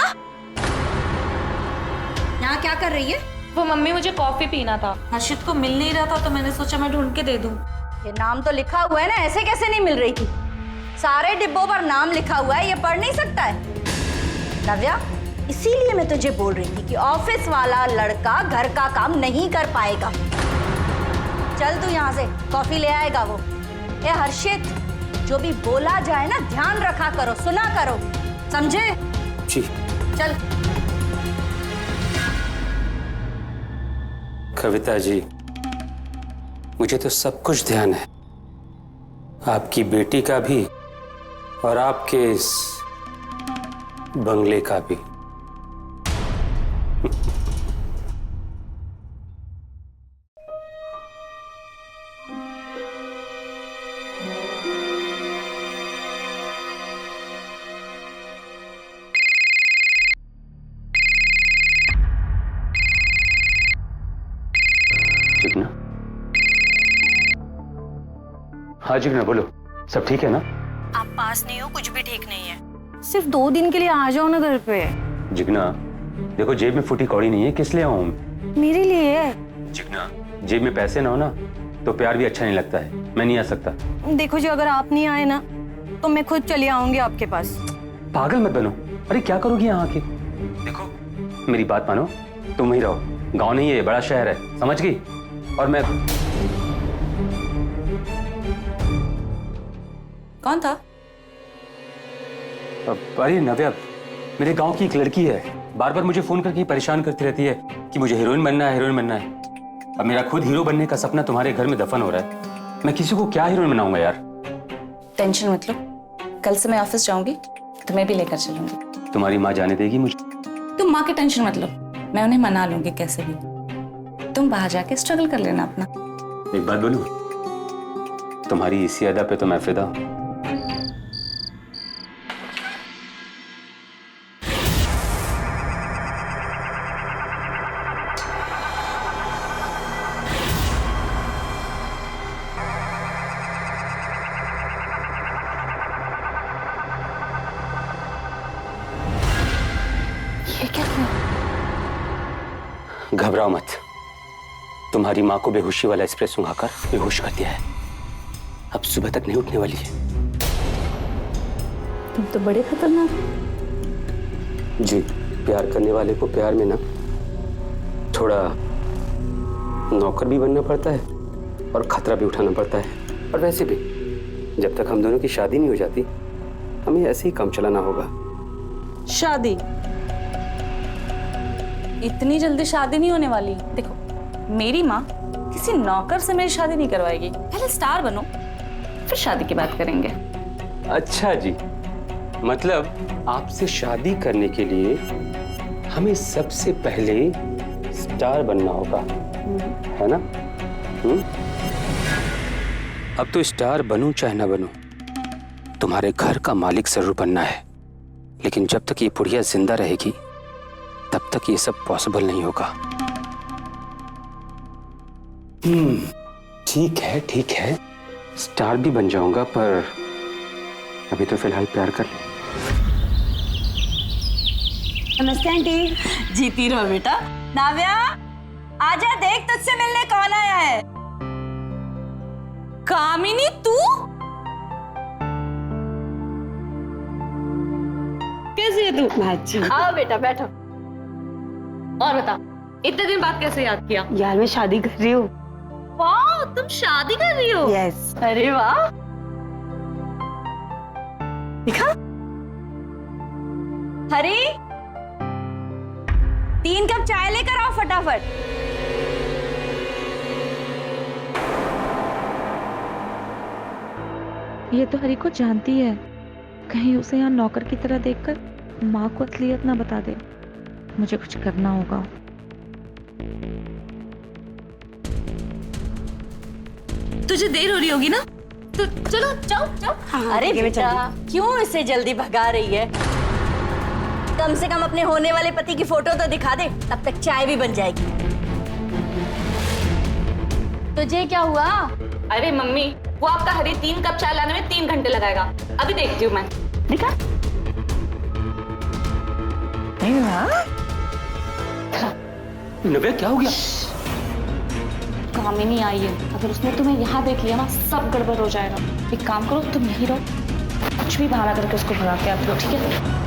यहाँ क्या कर रही है? वो मम्मी, मुझे कॉफी पीना था, हर्षित को मिल नहीं रहा था तो मैंने सोचा मैं ढूंढ के दे दूं। ये नाम तो लिखा हुआ है ना, ऐसे कैसे नहीं मिल रही थी? सारे डिब्बों पर नाम लिखा हुआ है, ये पढ़ नहीं सकता है? नव्या, इसीलिए मैं तुझे बोल रही थी कि ऑफिस वाला लड़का घर का काम नहीं कर पाएगा। चल तू यहाँ से, कॉफी ले आएगा वो। ए हर्षित, जो भी बोला जाए ना ध्यान रखा करो, सुना करो, समझे? जी। चल। कविता जी, मुझे तो सब कुछ ध्यान है, आपकी बेटी का भी और आपके इस बंगले का भी। जिग्ना, हाँ जिग्ना बोलो, सब ठीक है ना? आप पास नहीं हो, कुछ भी ठीक नहीं है। सिर्फ 2 दिन के लिए आ जाओ ना घर पे। जिग्ना, देखो जेब में फूटी कौड़ी नहीं है, किस लिए आऊं? मेरे लिए है। जिग्ना, जेब में पैसे ना हो ना तो प्यार भी अच्छा नहीं लगता है। मैं नहीं आ सकता। देखो जी, अगर आप नहीं आए ना तो मैं खुद चली आऊंगी आपके पास। पागल मत बनो। अरे क्या करोगी यहाँ आके? देखो मेरी बात मानो, तुम वहीं रहो। गांव नहीं है, बड़ा शहर है, समझ गई? और मैं कौन था? अरे नव्या, मेरे गांव की एक लड़की है, बार बार मुझे फोन करके परेशान करती रहती है कि मुझे हीरोइन बनना है, हीरोइन बनना है। अब मेरा खुद हीरो बनने का सपना तुम्हारे घर में दफन हो रहा है। मैं किसी को क्या हीरोइन बनाऊंगा यार? टेंशन मत लो, कल से मैं ऑफिस जाऊंगी, तुम्हें भी लेकर चलूंगी। तुम्हारी माँ जाने देगी मुझे? तुम माँ की टेंशन मत लो, मैं उन्हें मना लूंगी कैसे भी। तुम बाहर जाके स्ट्रगल कर लेना अपना। एक बात बोलूं, तुम्हारी इसी अदा पे तो मैं फिदा हूं। ये क्या हुआ? घबराओ मत, तुम्हारी माँ को बेहोशी वाला एस्प्रेसो खाकर बेहोश कर दिया है। अब सुबह तक नहीं उठने वाली है। तुम तो बड़े खतरनाक। जी, प्यार करने वाले को प्यार में ना थोड़ा नौकर भी बनना पड़ता है और खतरा भी उठाना पड़ता है। और वैसे भी जब तक हम दोनों की शादी नहीं हो जाती, हमें ऐसे ही काम चलाना होगा। शादी? इतनी जल्दी शादी नहीं होने वाली। देखो, मेरी माँ किसी नौकर से मेरी शादी नहीं करवाएगी। पहले स्टार बनो, फिर शादी की बात करेंगे। अच्छा जी, मतलब आपसे शादी करने के लिए हमें सबसे पहले स्टार बनना होगा, है ना? अब तो स्टार बनूं चाहे ना बनूं, तुम्हारे घर का मालिक जरूर बनना है। लेकिन जब तक ये बुढ़िया जिंदा रहेगी तब तक ये सब पॉसिबल नहीं होगा। ठीक है, स्टार भी बन जाऊंगा, पर अभी तो फिलहाल प्यार कर ले। नमस्ते आंटी। जीती रहो बेटा। नाव्या आजा, देख तुझसे मिलने कौन आया है। कामिनी तू कैसी है तू? आओ बेटा बैठो। और बता, इतने दिन बाद कैसे याद किया? यार मैं शादी कर रही हूँ। वाह, तुम शादी कर रही हो? यस। अरे वाह, दिखा। हरी 3 कप चाय लेकर आओ फटाफट। ये तो हरी को जानती है, कहीं उसे यहाँ नौकर की तरह देखकर माँ को असलियत ना बता दे। मुझे कुछ करना होगा। तुझे देर हो रही होगी ना, तो चलो जाओ जाओ। अरे बेटा, क्यों इसे जल्दी भगा रही है? कम से कम अपने होने वाले पति की फोटो तो दिखा दे, तब तक चाय भी बन जाएगी। तुझे क्या हुआ? अरे मम्मी, वो आपका हरी 3 कप चाय लाने में 3 घंटे लगाएगा। अभी देखती हूँ मैं। दिखा। नव्या क्या हो गया? कामिनी आई है, अगर उसने तुम्हें यहाँ देख लिया ना, सब गड़बड़ हो जाएगा। एक काम करो, तुम यहीं रहो, कुछ भी बहाना करके उसको भगा के आते हो, ठीक है?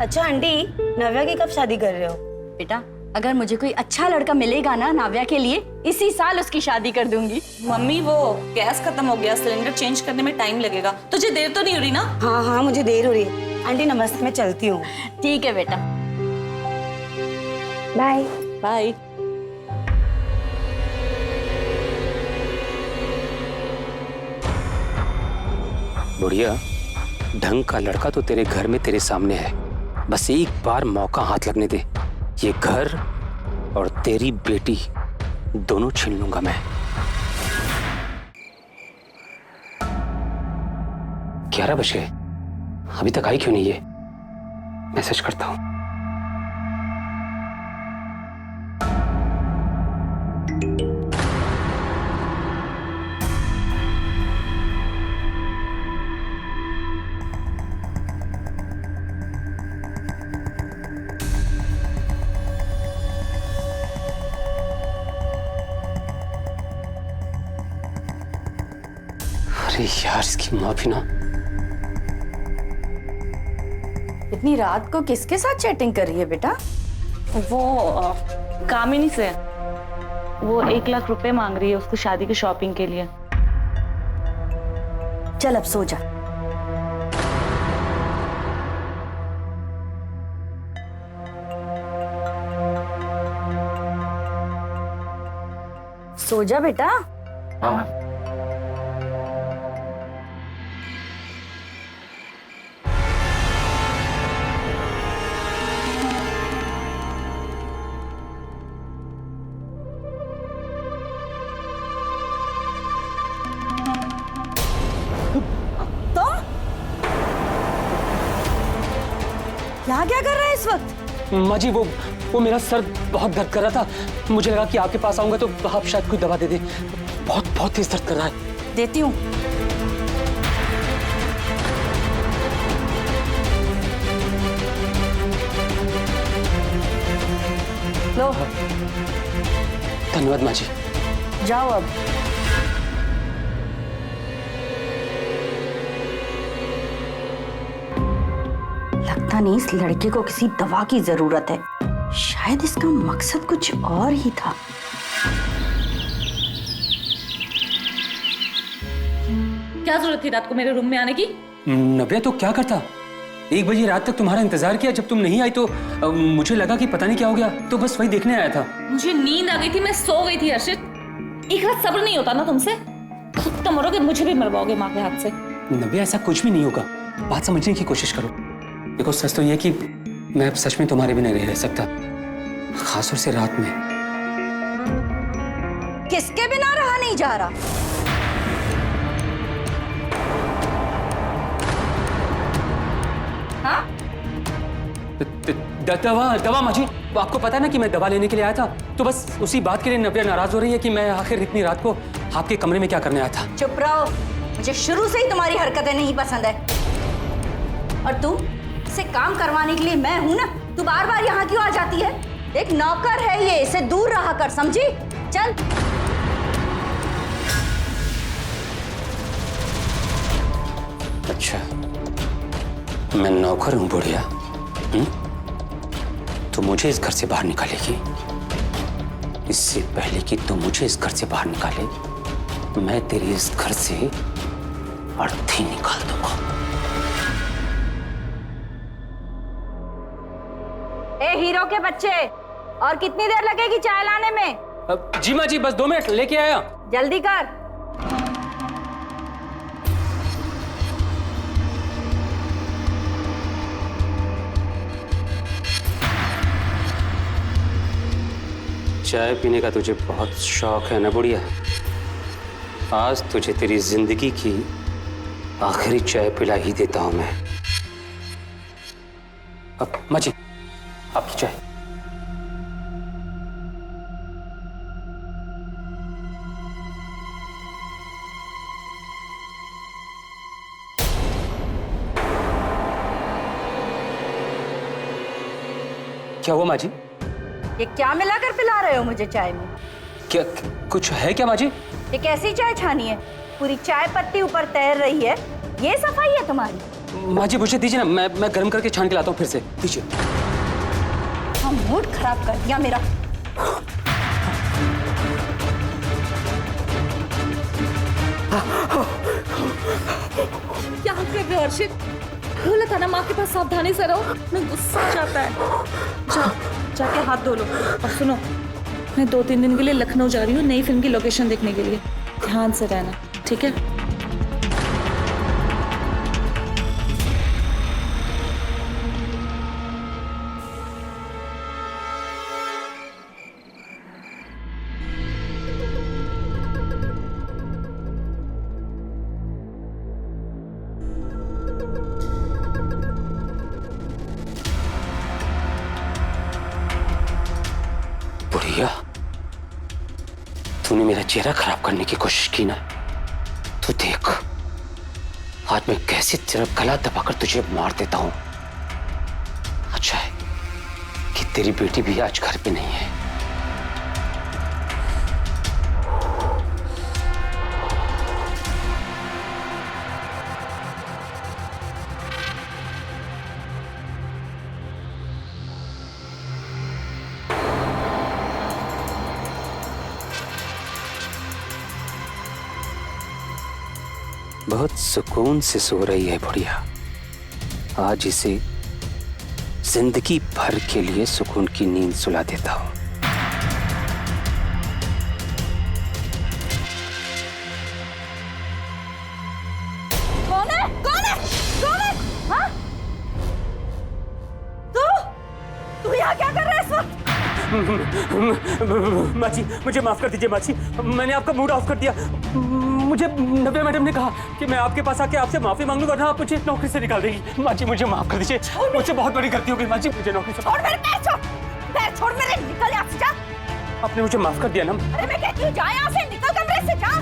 अच्छा आंटी, नव्या की कब शादी कर रहे हो? बेटा, अगर मुझे कोई अच्छा लड़का मिलेगा ना नाव्या के लिए, इसी साल उसकी शादी कर दूंगी। मम्मी, वो गैस खत्म हो गया, सिलेंडर चेंज करने में टाइम लगेगा। तुझे देर तो नहीं हो रही ना? हाँ हाँ, मुझे देर हो रही है। आंटी नमस्ते, मैं चलती हूँ। ठीक है बेटा, बाय बाय। बुढ़िया, ढंग का लड़का तो तेरे घर में तेरे सामने है, बस एक बार मौका हाथ लगने दे, ये घर और तेरी बेटी दोनों छीन लूंगा मैं। 11 बज गए, अभी तक आई क्यों नहीं है? मैसेज करता हूं। अरे यार, इसकी माँ भी ना। इतनी रात को किसके साथ चैटिंग कर रही है बेटा? वो कामिनी से, वो 1 लाख रुपए मांग रही है उसको शादी की शॉपिंग के लिए। चल अब सो जा। सो जा बेटा। हाँ। यहाँ क्या कर रहा है इस वक्त? माँ जी, वो मेरा सर बहुत दर्द कर रहा था, मुझे लगा कि आपके पास आऊंगा तो आप शायद कोई दवा दे दे। बहुत बहुत तेज दर्द कर रहा है। देती हूँ। लो। धन्यवाद माँ जी। जाओ अब। लगता नहीं इस लड़के को किसी दवा की जरूरत है, शायद इसका मकसद कुछ और ही था। क्या जरूरत थी रात को मेरे रूम में आने की? नव्या तो क्या करता, 1 बजे रात तक तुम्हारा इंतजार किया, जब तुम नहीं आई तो मुझे लगा कि पता नहीं क्या हो गया, तो बस वही देखने आया था। मुझे नींद आ गई थी, मैं सो गई थी। हर्षित, एक रात सब्र नहीं होता ना तुमसे? खुद तो मरोगे, मुझे भी मरवाओगे माँ के हाथ से। नव्या, ऐसा कुछ भी नहीं होगा, बात समझने की कोशिश करो। देखो, सच तो ये कि मैं अब सच में तुम्हारे बिना नहीं रह सकता, खासतौर से रात में। किसके बिना रहा नहीं जा रहा? हाँ? दवा माँ जी, आपको पता है ना कि मैं दवा लेने के लिए आया था, तो बस उसी बात के लिए नव्या नाराज हो रही है कि मैं आखिर इतनी रात को आपके कमरे में क्या करने आया था। चुप रहो, मुझे शुरू से ही तुम्हारी हरकतें नहीं पसंद है। और इसे काम करवाने के लिए मैं हूं ना, तू बार बार यहाँ क्यों आ जाती है? एक नौकर है ये, इसे दूर रहा कर, समझी? चल। अच्छा, मैं नौकर हूं बुढ़िया? तो मुझे इस घर से बाहर निकालेगी? इससे पहले कि तू मुझे इस घर से बाहर निकाले, मैं तेरी इस घर से अर्थी निकाल दूंगा। ए हीरो के बच्चे, और कितनी देर लगेगी चाय लाने में? जी माँ जी, बस 2 मिनट, लेके आया। जल्दी कर। चाय पीने का तुझे बहुत शौक है ना बुढ़िया? आज तुझे तेरी जिंदगी की आखिरी चाय पिला ही देता हूं मैं। अब माँ जी, आपकी चाय। क्या हुआ माँ जी? ये क्या मिलाकर पिला रहे हो मुझे चाय में? क्या कुछ है क्या माँ जी? ये कैसी चाय छानी है? पूरी चाय पत्ती ऊपर तैर रही है, ये सफाई है तुम्हारी? माँ जी मुझे दीजिए ना, मैं गर्म करके छान के लाता हूँ फिर से, दीजिए। हाँ, मूड खराब कर दिया मेरा। क्या कर रहे हो अर्शित? बोला था ना माँ के पास सावधानी से रहो, मैं गुस्सा आ जाता है। जाके हाथ धो लो। और सुनो, मैं 2-3 दिन के लिए लखनऊ जा रही हूँ नई फिल्म की लोकेशन देखने के लिए। ध्यान से रहना, ठीक है? बुढ़िया, तूने मेरा चेहरा खराब करने की कोशिश की ना, तो देख आज मैं कैसे तेरा गला दबाकर तुझे मार देता हूं। अच्छा है कि तेरी बेटी भी आज घर पे नहीं है। बहुत सुकून से सो रही है बुढ़िया। आज इसे जिंदगी भर के लिए सुकून की नींद सुला देता हूं। कौन है? कौन है? कौन है? हाँ? तू यहाँ क्या कर रहा है इस वक्त? माँ जी मुझे माफ कर दीजिए माँ जी, मैंने आपका मूड ऑफ कर दिया। मुझे नव्या मैडम ने कहा कि मैं आपके पास आके आपसे माफी मांग लूं वरना आप मुझे नौकरी से निकाल देंगी। माँ जी मुझे माफ कर दीजिए, मुझे बहुत बड़ी गलती हो गई माँ जी, मुझे नौकरी से। छोड़ मेरे पैर, छोड़ पैर, छोड़ मेरे, निकल यहाँ से जा। आपने मुझे माफ कर दिया ना? अरे मैं कहती हूँ जा यहाँ से, निकल कमरे से जा।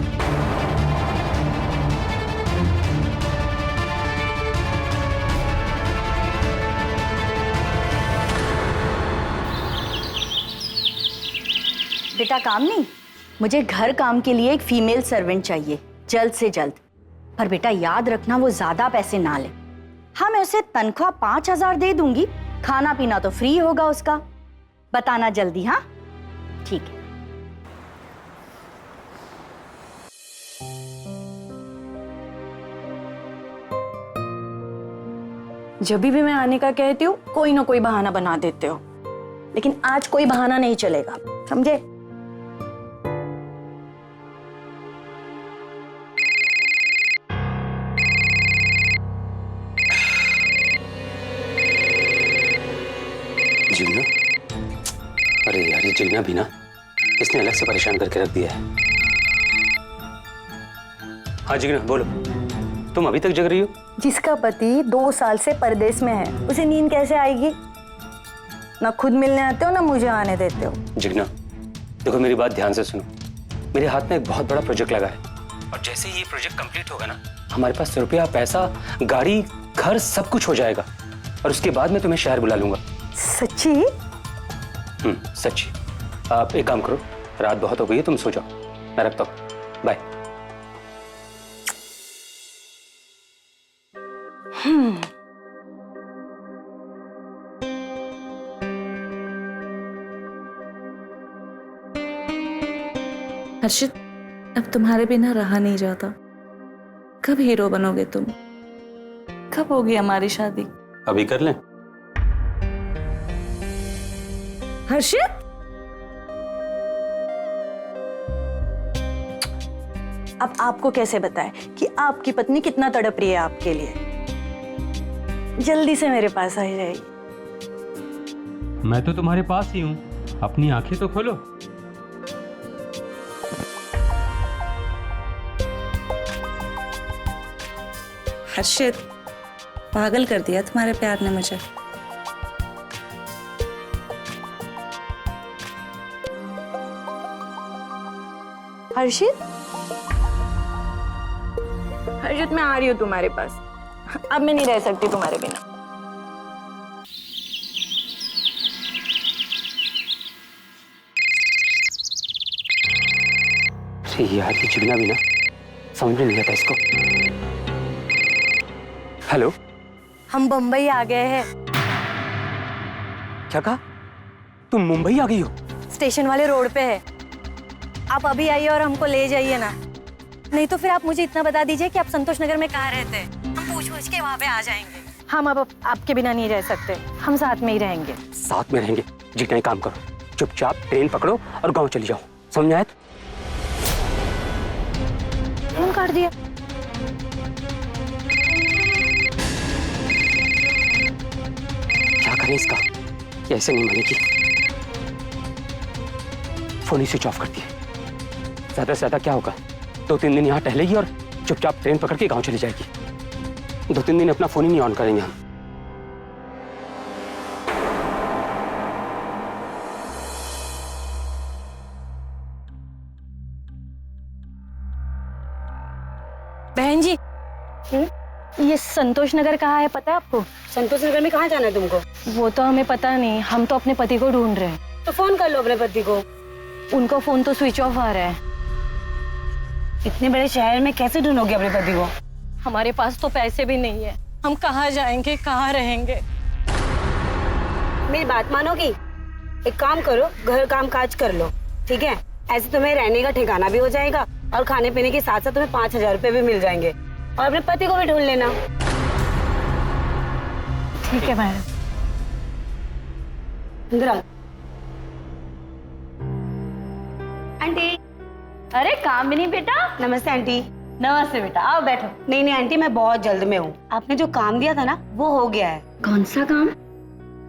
बेटा काम नहीं, मुझे घर काम के लिए एक फीमेल सर्वेंट चाहिए जल्द से जल्द। पर बेटा याद रखना वो ज्यादा पैसे ना ले। हाँ, मैं उसे तनख्वाह 5,000 दे दूंगी, खाना पीना तो फ्री होगा उसका। बताना जल्दी। हाँ ठीक है। जब भी मैं आने का कहती हूँ कोई ना कोई बहाना बना देते हो, लेकिन आज कोई बहाना नहीं चलेगा, समझे? जिग्ना, अरे यार ये जिग्ना भी ना, इसने अलग से परेशान करके रख दिया है। हाँ जिग्ना बोलो, तुम अभी तक जग रही हो? जिसका पति 2 साल से परदेश में है, उसे नींद कैसे आएगी? ना खुद मिलने आते हो ना मुझे आने देते हो। जिग्ना देखो मेरी बात ध्यान से सुनो, मेरे हाथ में एक बहुत बड़ा प्रोजेक्ट लगा है और जैसे ही ये प्रोजेक्ट कंप्लीट होगा ना, हमारे पास रुपया पैसा गाड़ी घर सब कुछ हो जाएगा। और उसके बाद मैं तुम्हें शहर बुला लूंगा। सच्ची? सच्ची। आप एक काम करो, रात बहुत हो गई है, तुम सो जाओ, मैं रखता हूँ, बाय। हर्षित, अब तुम्हारे बिना रहा नहीं जाता। कब हीरो बनोगे तुम? कब होगी हमारी शादी? अभी कर लें? हर्षित, अब आपको कैसे बताएं कि आपकी पत्नी कितना तड़प रही है आपके लिए। जल्दी से मेरे पास आ जाएगी। मैं तो तुम्हारे पास ही हूँ, अपनी आंखें तो खोलो। हर्षित, पागल कर दिया तुम्हारे प्यार ने मुझे। हर्षित, हर्षित मैं आ रही हूँ तुम्हारे पास। अब मैं नहीं रह सकती तुम्हारे बिना। अरे यार, ये चिड़िया भी ना समझ में नहीं आता इसको। हेलो, हम बम्बई आ गए हैं। क्या कहा? तुम मुंबई आ गई हो? स्टेशन वाले रोड पे है। आप अभी आइए और हमको ले जाइए ना। नहीं तो फिर आप मुझे इतना बता दीजिए कि आप संतोष नगर में कहाँ रहते हैं। हम पूछ के वहाँ पे आ जाएंगे। हम अब आपके बिना नहीं रह सकते, हम साथ में ही रहेंगे। साथ में रहेंगे? जितना ही काम करो, चुपचाप ट्रेन पकड़ो और गांव चली जाओ, समझ आया? फोन काट दिया। क्या करें इसका? ये ऐसे नहीं मानेगी। फोन ही स्विच ऑफ करती है। ज्यादा से ज्यादा क्या होगा, 2-3 दिन यहाँ टहलेगी और चुपचाप ट्रेन पकड़ के गांव चली जाएगी। 2-3 दिन अपना फोन ही नहीं ऑन करेंगे हम। बहन जी, ये संतोष नगर कहाँ है पता है आपको? संतोष नगर में कहाँ जाना है तुमको? वो तो हमें पता नहीं, हम तो अपने पति को ढूंढ रहे हैं। तो फोन कर लो अपने पति को। उनका फोन तो स्विच ऑफ आ रहा है। इतने बड़े शहर में कैसे ढूंढोगे अपने पति को? हमारे पास तो पैसे भी नहीं है, हम कहाँ जाएंगे, कहाँ रहेंगे? मेरी बात मानोगी? एक काम करो, घर काम काज कर लो, ठीक है? ऐसे तुम्हें रहने का ठिकाना भी हो जाएगा और खाने पीने के साथ साथ तुम्हें 5,000 रुपए भी मिल जाएंगे। और अपने पति को भी ढूंढ लेना। ठीक है मैडम। इंदिरा, आंटी। अरे कामिनी बेटा। नमस्ते आंटी। नमस्ते बेटा, आओ बैठो। नहीं आंटी, मैं बहुत जल्द में हूँ। आपने जो काम दिया था ना, वो हो गया है। कौन सा काम?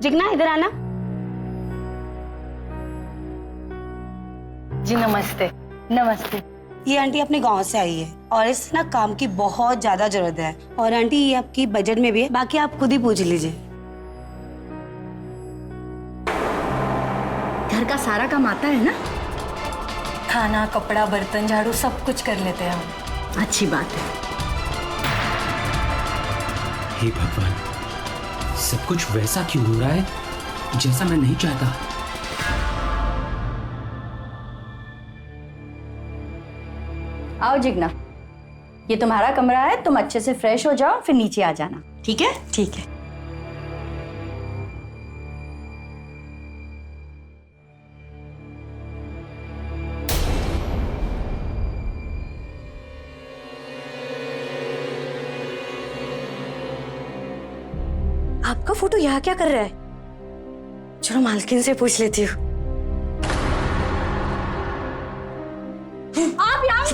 जिगना, इधर आना। जी नमस्ते। नमस्ते। ये आंटी अपने गांव से आई है और इससे ना काम की बहुत ज्यादा जरूरत है। और आंटी ये आपकी बजट में भी है, बाकी आप खुद ही पूछ लीजिए। घर का सारा काम आता है ना? खाना, कपड़ा, बर्तन, झाड़ू सब कुछ कर लेते हैं हम। अच्छी बात है। हे भगवान, सब कुछ वैसा क्यों हो रहा है जैसा मैं नहीं चाहता? आओ जिगना, ये तुम्हारा कमरा है, तुम अच्छे से फ्रेश हो जाओ, फिर नीचे आ जाना, ठीक है? ठीक है। आपका फोटो यहाँ क्या कर रहा है? चलो मालकिन से पूछ लेती हूँ। आप यहाँ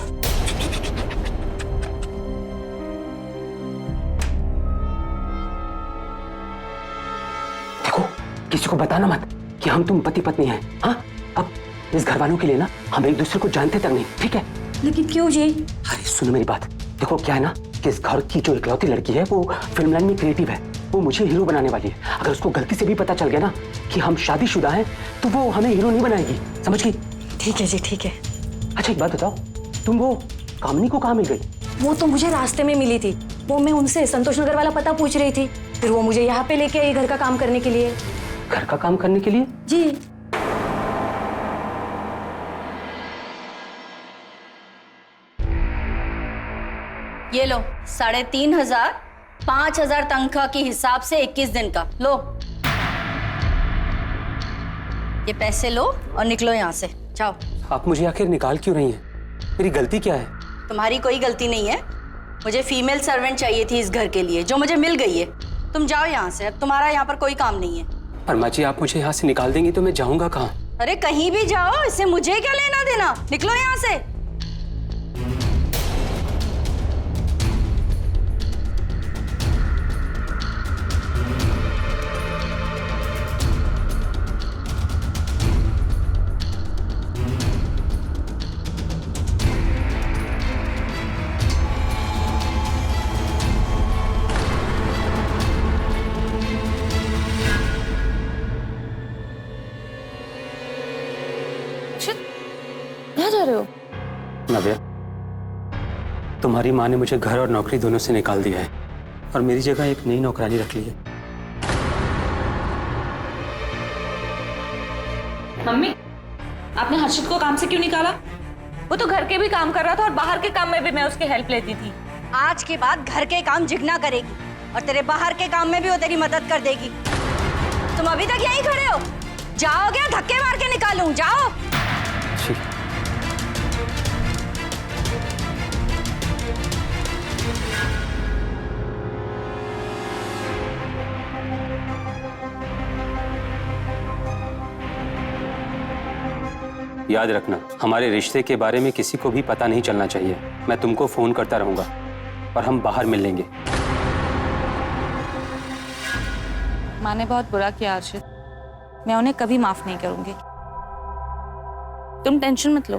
देखो, किसी को बताना मत कि हम तुम पति पत्नी हैं। हाँ, अब इस घर वालों के लिए ना हम एक दूसरे को जानते तक नहीं, ठीक है? लेकिन क्यों जी? अरे सुनो मेरी बात। देखो क्या है ना कि इस घर की जो इकलौती लड़की है वो फिल्म लाइन में क्रिएटिव है, वो मुझे हीरो बनाने वाली है। अगर उसको गलती से भी पता चल गया ना कि हम शादीशुदा हैं तो वो हमें हीरो नहीं बनाएगी, समझ गई? ठीक है जी, ठीक है। अच्छा एक बात बताओ, तुम वो कामनी को कहाँ मिल गई? वो तो मुझे रास्ते में मिली थी, वो मैं उनसे संतोष नगर वाला पता पूछ रही थी, फिर वो मुझे यहाँ पे लेके आई घर का काम करने के लिए। घर का काम करने के लिए? जी। ये लो 3,500, 5,000 तनख्वाह के हिसाब से 21 दिन का लो। ये पैसे लो और निकलो यहाँ से, जाओ। आप मुझे आखिर निकाल क्यों रही हैं? मेरी गलती क्या है? तुम्हारी कोई गलती नहीं है। मुझे फीमेल सर्वेंट चाहिए थी इस घर के लिए, जो मुझे मिल गई है। तुम जाओ यहाँ से, अब तुम्हारा यहाँ पर कोई काम नहीं है। अरमा जी, आप मुझे यहाँ से निकाल देंगी तो मैं जाऊंगा कहाँ? अरे कहीं भी जाओ, इससे मुझे क्या लेना देना, निकलो यहाँ से। कहाँ जा रहे हो? नव्या, तुम्हारी माँ ने मुझे घर और नौकरी दोनों से निकाल दिया है और मेरी जगह एक नई नौकरानी रख ली है। मम्मी, आपने हर्षित को काम से क्यों निकाला? वो तो घर के भी काम कर रहा था और बाहर के काम में भी मैं उसकी हेल्प लेती थी। आज के बाद घर के काम जिगना करेगी और तेरे बाहर के काम में भी वो तेरी मदद कर देगी। तुम अभी तक यहीं खड़े हो? जाओगे, धक्के मार के निकालूं, जाओ। ठीक। याद रखना, हमारे रिश्ते के बारे में किसी को भी पता नहीं चलना चाहिए। मैं तुमको फोन करता रहूंगा और हम बाहर मिल लेंगे। माँ ने बहुत बुरा किया हर्षित, मैं उन्हें कभी माफ नहीं करूंगी। तुम टेंशन मत लो,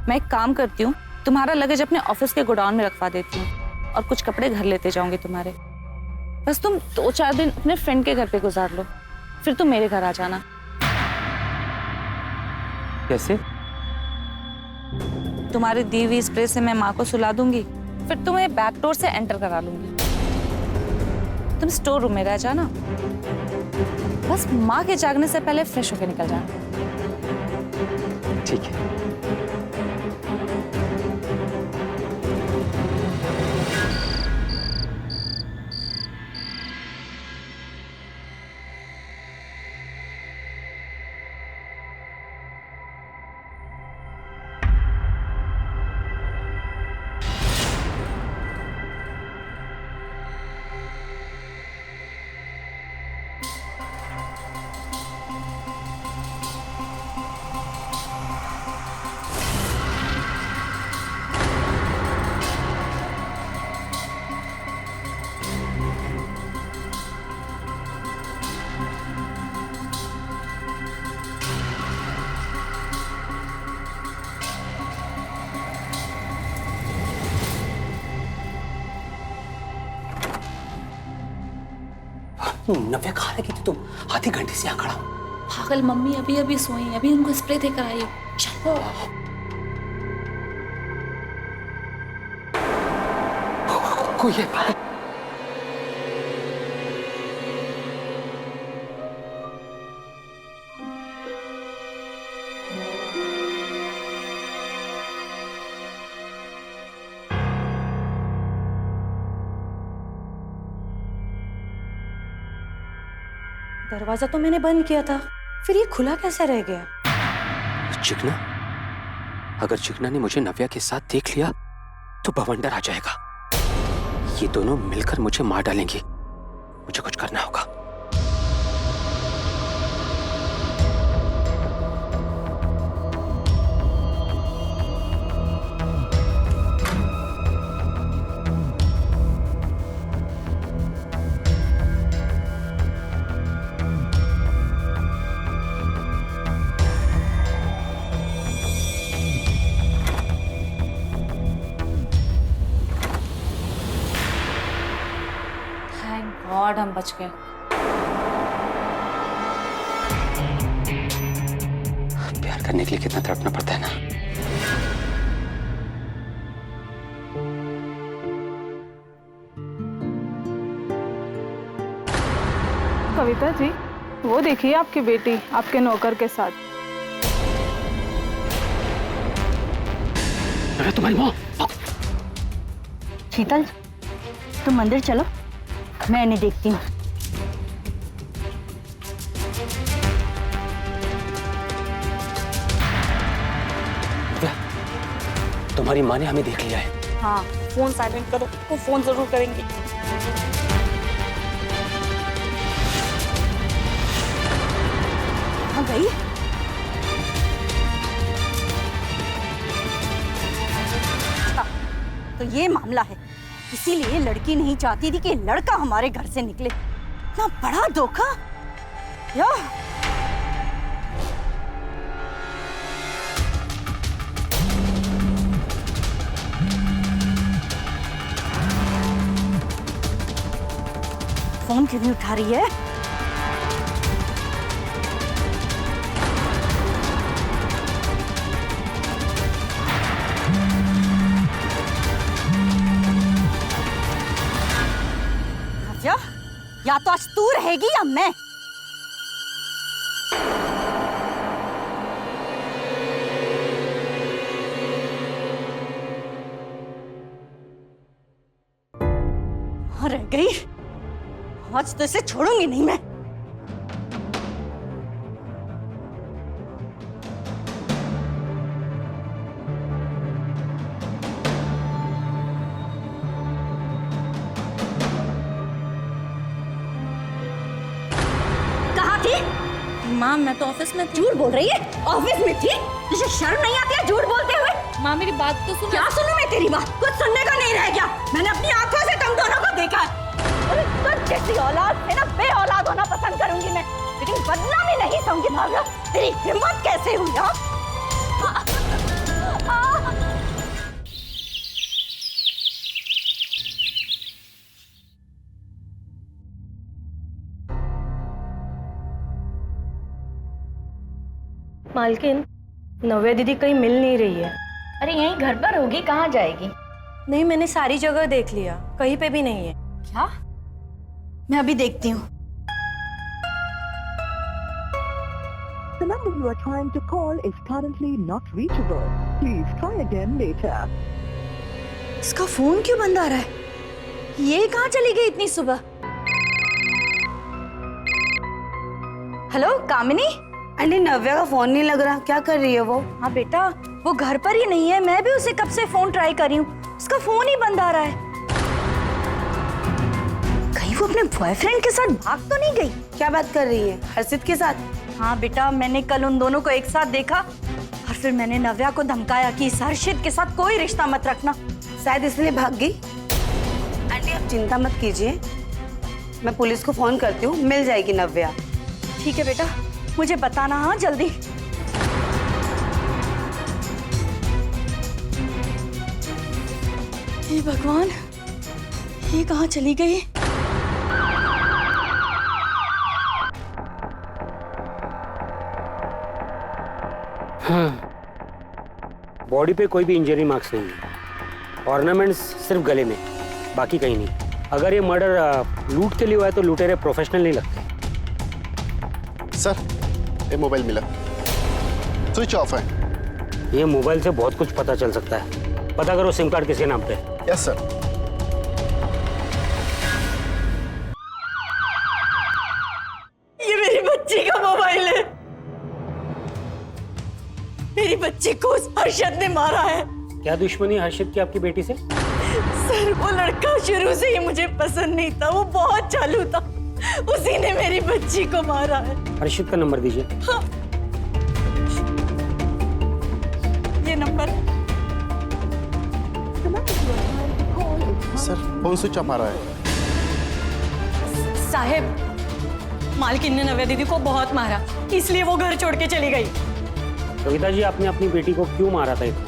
मैं एक काम करती हूँ, तुम्हारा लगेज अपने ऑफिस के गोडाउन में रखवा देती हूँ और कुछ कपड़े घर लेते जाऊंगी तुम्हारे। बस तुम 2-4 दिन अपने फ्रेंड के घर पे गुजार लो, फिर तुम मेरे घर आ जाना। कैसे? तुम्हारी दी हुई स्प्रे से मैं माँ को सुला दूंगी, फिर तुम्हें बैक डोर से एंटर करा लूंगी। तुम स्टोर रूम में रह जाना, बस माँ के जागने से पहले फ्रेश होकर निकल जाना। ठीक है। नव्या, कहाँ लगी थी तुम? आधे घंटे से यहाँ खड़ा हूं। पागल, मम्मी अभी अभी सोई, अभी उनको स्प्रे देकर आई हूँ। चलो। कोई है? दरवाजा तो मैंने बंद किया था, फिर ये खुला कैसे रह गया? चिकना, अगर चिकना ने मुझे नव्या के साथ देख लिया तो बवंडर आ जाएगा। ये दोनों मिलकर मुझे मार डालेंगे। मुझे कुछ करना होगा। गॉड, हम बच गए। प्यार करने के लिए कितना तड़पना पड़ता है ना। कविता जी, वो देखिए आपकी बेटी आपके नौकर के साथ। अरे तुम्हारी माँ। शीतल, तुम मंदिर चलो, मैं इन्हें देखती हूँ। तुम्हारी माँ ने हमें देख लिया है। हाँ, फोन साइलेंट करो, वो फोन जरूर करेंगी। कहाँ गई? अच्छा, तो ये मामला है, इसीलिए लड़की नहीं चाहती थी कि लड़का हमारे घर से निकले। इतना बड़ा धोखा यार। फोन क्यों नहीं उठा रही है? नव्या, या तो आज तू रहेगी या मैं। रह गई, आज तो इसे छोड़ूंगी नहीं मैं। कहाँ थी? माँ, मैं तो ऑफिस में थी। झूठ बोल रही है? ऑफिस में थी? तुझे शर्म नहीं आती है झूठ बोलते हुए? माँ, मेरी बात तो सुनो। क्या सुनूं मैं तेरी बात? कुछ सुनने का नहीं रह गया। मैंने अपनी आंखों से तुम दोनों को देखा है। अरे तुझ जैसी औलाद से ना बे औलाद होना पसंद करूंगी मैं, लेकिन बदनामी नहीं सहूंगी। भावना, तेरी हिम्मत कैसे हुई? मालकिन, नव्या दीदी कहीं मिल नहीं रही है। अरे यहीं घर पर होगी, कहाँ जाएगी? नहीं, मैंने सारी जगह देख लिया, कहीं पे भी नहीं है। क्या? मैं अभी देखती हूँ। The number you are trying to call is currently not reachable. Please try again later. इसका फोन क्यों बंद आ रहा है? ये कहाँ चली गई इतनी सुबह? हेलो कामिनी? आंटी, नव्या का फोन नहीं लग रहा, क्या कर रही है वो? हाँ बेटा, वो घर पर ही नहीं है। मैं भी उसे कब से फोन ट्राई कर रही हूँ, उसका फोन ही बंद आ रहा है। कहीं वो अपने बॉयफ्रेंड के साथ भाग तो नहीं गई? क्या बात कर रही है? हर्षित के साथ? हाँ बेटा, मैंने कल उन दोनों को एक साथ देखा और फिर मैंने नव्या को धमकाया कि इस हर्षित के साथ कोई रिश्ता मत रखना। शायद इसलिए भाग गई। आंटी, आप चिंता मत कीजिए, मैं पुलिस को फोन करती हूँ, मिल जाएगी नव्या। ठीक है बेटा, मुझे बताना हाँ जल्दी। हे भगवान, ये कहाँ चली गई? बॉडी पे कोई भी इंजरी मार्क्स नहीं है, ऑर्नामेंट्स सिर्फ गले में, बाकी कहीं नहीं। अगर ये मर्डर लूट के लिए हुआ है तो लुटेरे प्रोफेशनल नहीं लगते। सर, ये मोबाइल मिला, स्विच ऑफ है। ये मोबाइल से बहुत कुछ पता चल सकता है। पता करो सिम कार्ड किसके नाम पे है। Yes sir. ये मेरी बच्ची का मोबाइल है। मेरी बच्ची को उस हर्षद ने मारा है। क्या दुश्मनी हर्षित की आपकी बेटी से? सर, वो लड़का शुरू से ही मुझे पसंद नहीं था, वो बहुत चालू था, उसी ने मेरी बच्ची को मारा है। हर्षित का नंबर दीजिए। हाँ। ये number. Sir, phone switch off आ रहा है। साहेब, मालकिन ने नव्या दीदी को बहुत मारा, इसलिए वो घर छोड़ के चली गई। कविता जी, आपने अपनी बेटी को क्यों मारा था इतना?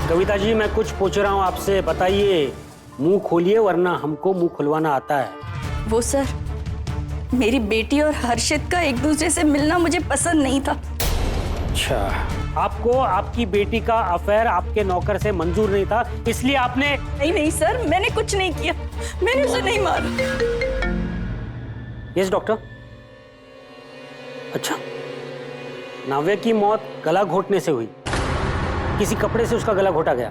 कविता जी, मैं कुछ पूछ रहा हूँ आपसे, बताइए। मुंह खोलिए वरना हमको मुंह खुलवाना आता है। वो सर, मेरी बेटी और हर्षित का एक दूसरे से मिलना मुझे पसंद नहीं था। अच्छा, आपको आपकी बेटी का अफेयर आपके नौकर से मंजूर नहीं था, इसलिए आपने? नहीं नहीं सर, मैंने कुछ नहीं किया, मैंने उसे नहीं मारा। Yes doctor. अच्छा, नाव्या की मौत गला घोटने से हुई, किसी कपड़े से उसका गला घोटा गया।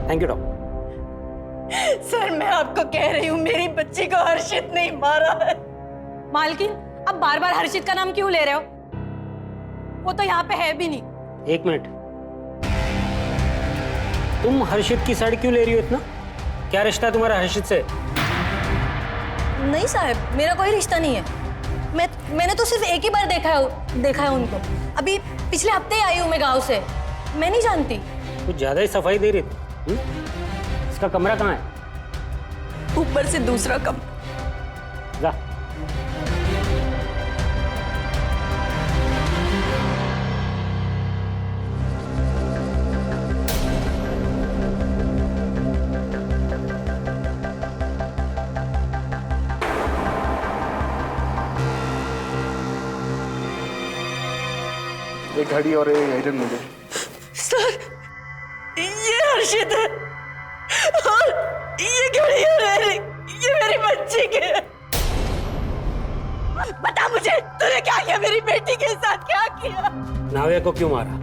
Thank you doctor. सर मैं आपको कह रही हूँ मेरी बच्ची को हर्षित नहीं मारा है। मालकिन अब बार बार हर्षित का नाम क्यों ले रहे हो? वो तो यहाँ पे है भी नहीं। एक मिनट, तुम हर्षित की साइड क्यों ले रही हो इतना? क्या रिश्ता है तुम्हारा हर्षित से? नहीं साहब, मेरा कोई रिश्ता नहीं है। मैंने तो सिर्फ एक ही बार देखा है उनको। अभी पिछले हफ्ते ही आई हूँ मैं गांव से। मैं नहीं जानती। कुछ ज्यादा ही सफाई दे रही थी। इसका कमरा कहाँ है? ऊपर से दूसरा कमरा। जा। एक घड़ी और एक आयरन मुझे। सर ये हर्षित है और ये घड़ी और ये मेरी बच्ची के है। बता मुझे तूने क्या किया मेरी बेटी के साथ? क्या किया? नाव्या को क्यों मारा?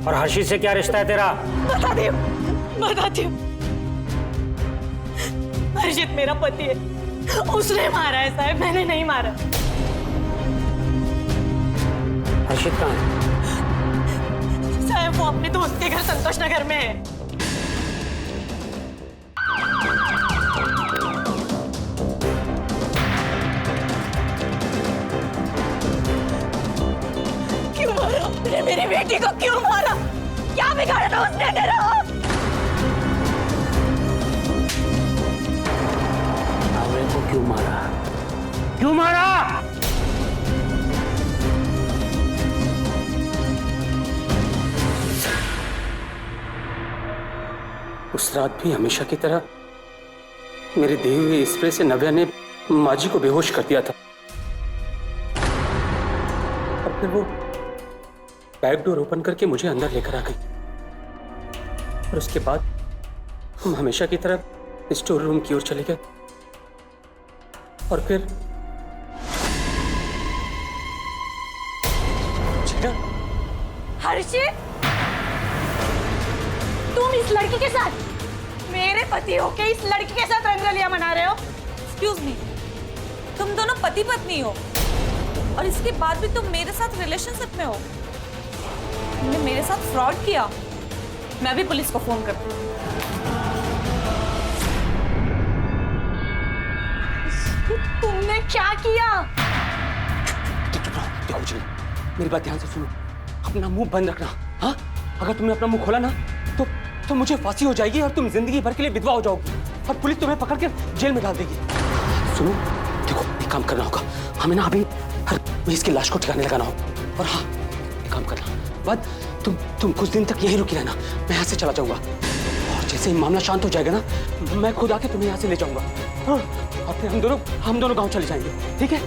और हर्षित से क्या रिश्ता है तेरा? बताती हूँ। हर्षित मेरा पति है, उसने मारा है साहब, मैंने नहीं मारा। हर्षित कहाँ है? साहब वो अपने दोस्त के घर संतोष नगर में है। क्यों मारा? मेरी बेटी को क्यों मारा? क्या बिगाड़ा था उसने मेरा? नाव्या को क्यों मारा? क्यों मारा? उस रात भी हमेशा की तरह मेरे दिए हुए स्प्रे से नव्या ने माँ जी को बेहोश कर दिया था। और फिर वो बैक डोर ओपन करके मुझे अंदर लेकर आ गई। और उसके बाद हम हमेशा की तरह स्टोर रूम की ओर चले गए। और फिर हर्षित, तुम इस लड़की के साथ, मेरे पति हो के इस लड़की के साथ रंगरलिया मना रहे हो? एक्सक्यूज मी, तुम दोनों पति पत्नी हो और इसके बाद भी तुम मेरे साथ रिलेशनशिप में हो। तुमने मेरे साथ फ्रॉड किया। मैं भी पुलिस को फोन करती हूँ। तुमने क्या किया? मेरी बात ध्यान से सुनो, अपना मुंह बंद रखना। हाँ, अगर तुमने अपना मुंह खोला ना तो मुझे फांसी हो जाएगी और तुम जिंदगी भर के लिए विधवा हो जाओगी और पुलिस तुम्हें पकड़ के जेल में डाल देगी। सुनो, देखो एक काम करना होगा, हमें ना अभी इसकी लाश को ठिकाने लगाना होगा। और हाँ, एक काम करना, बाद तुम कुछ दिन तक यहीं रुकी रहना, मैं यहाँ से चला जाऊंगा। और जैसे ही मामला शांत हो जाएगा ना, मैं खुद आके तुम्हें यहाँ से ले जाऊंगा। हाँ, और फिर हम दोनों गाँव चले जाएंगे, ठीक है?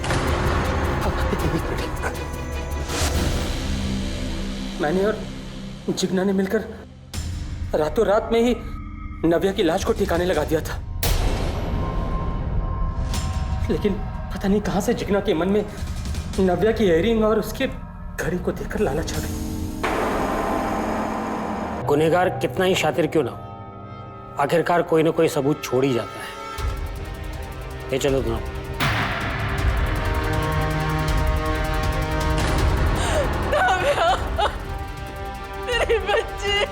मैंने और जिग्ना ने मिलकर रातों रात में ही नव्या की लाश को ठिकाने लगा दिया था। लेकिन पता नहीं कहां से जिग्ना के मन में नव्या की इयररिंग और उसके घड़ी को देखकर लालच आ गई। गुनहगार कितना ही शातिर क्यों ना हो, आखिरकार कोई ना कोई सबूत छोड़ ही जाता है। ये चलो दोनों। मेरी बच्ची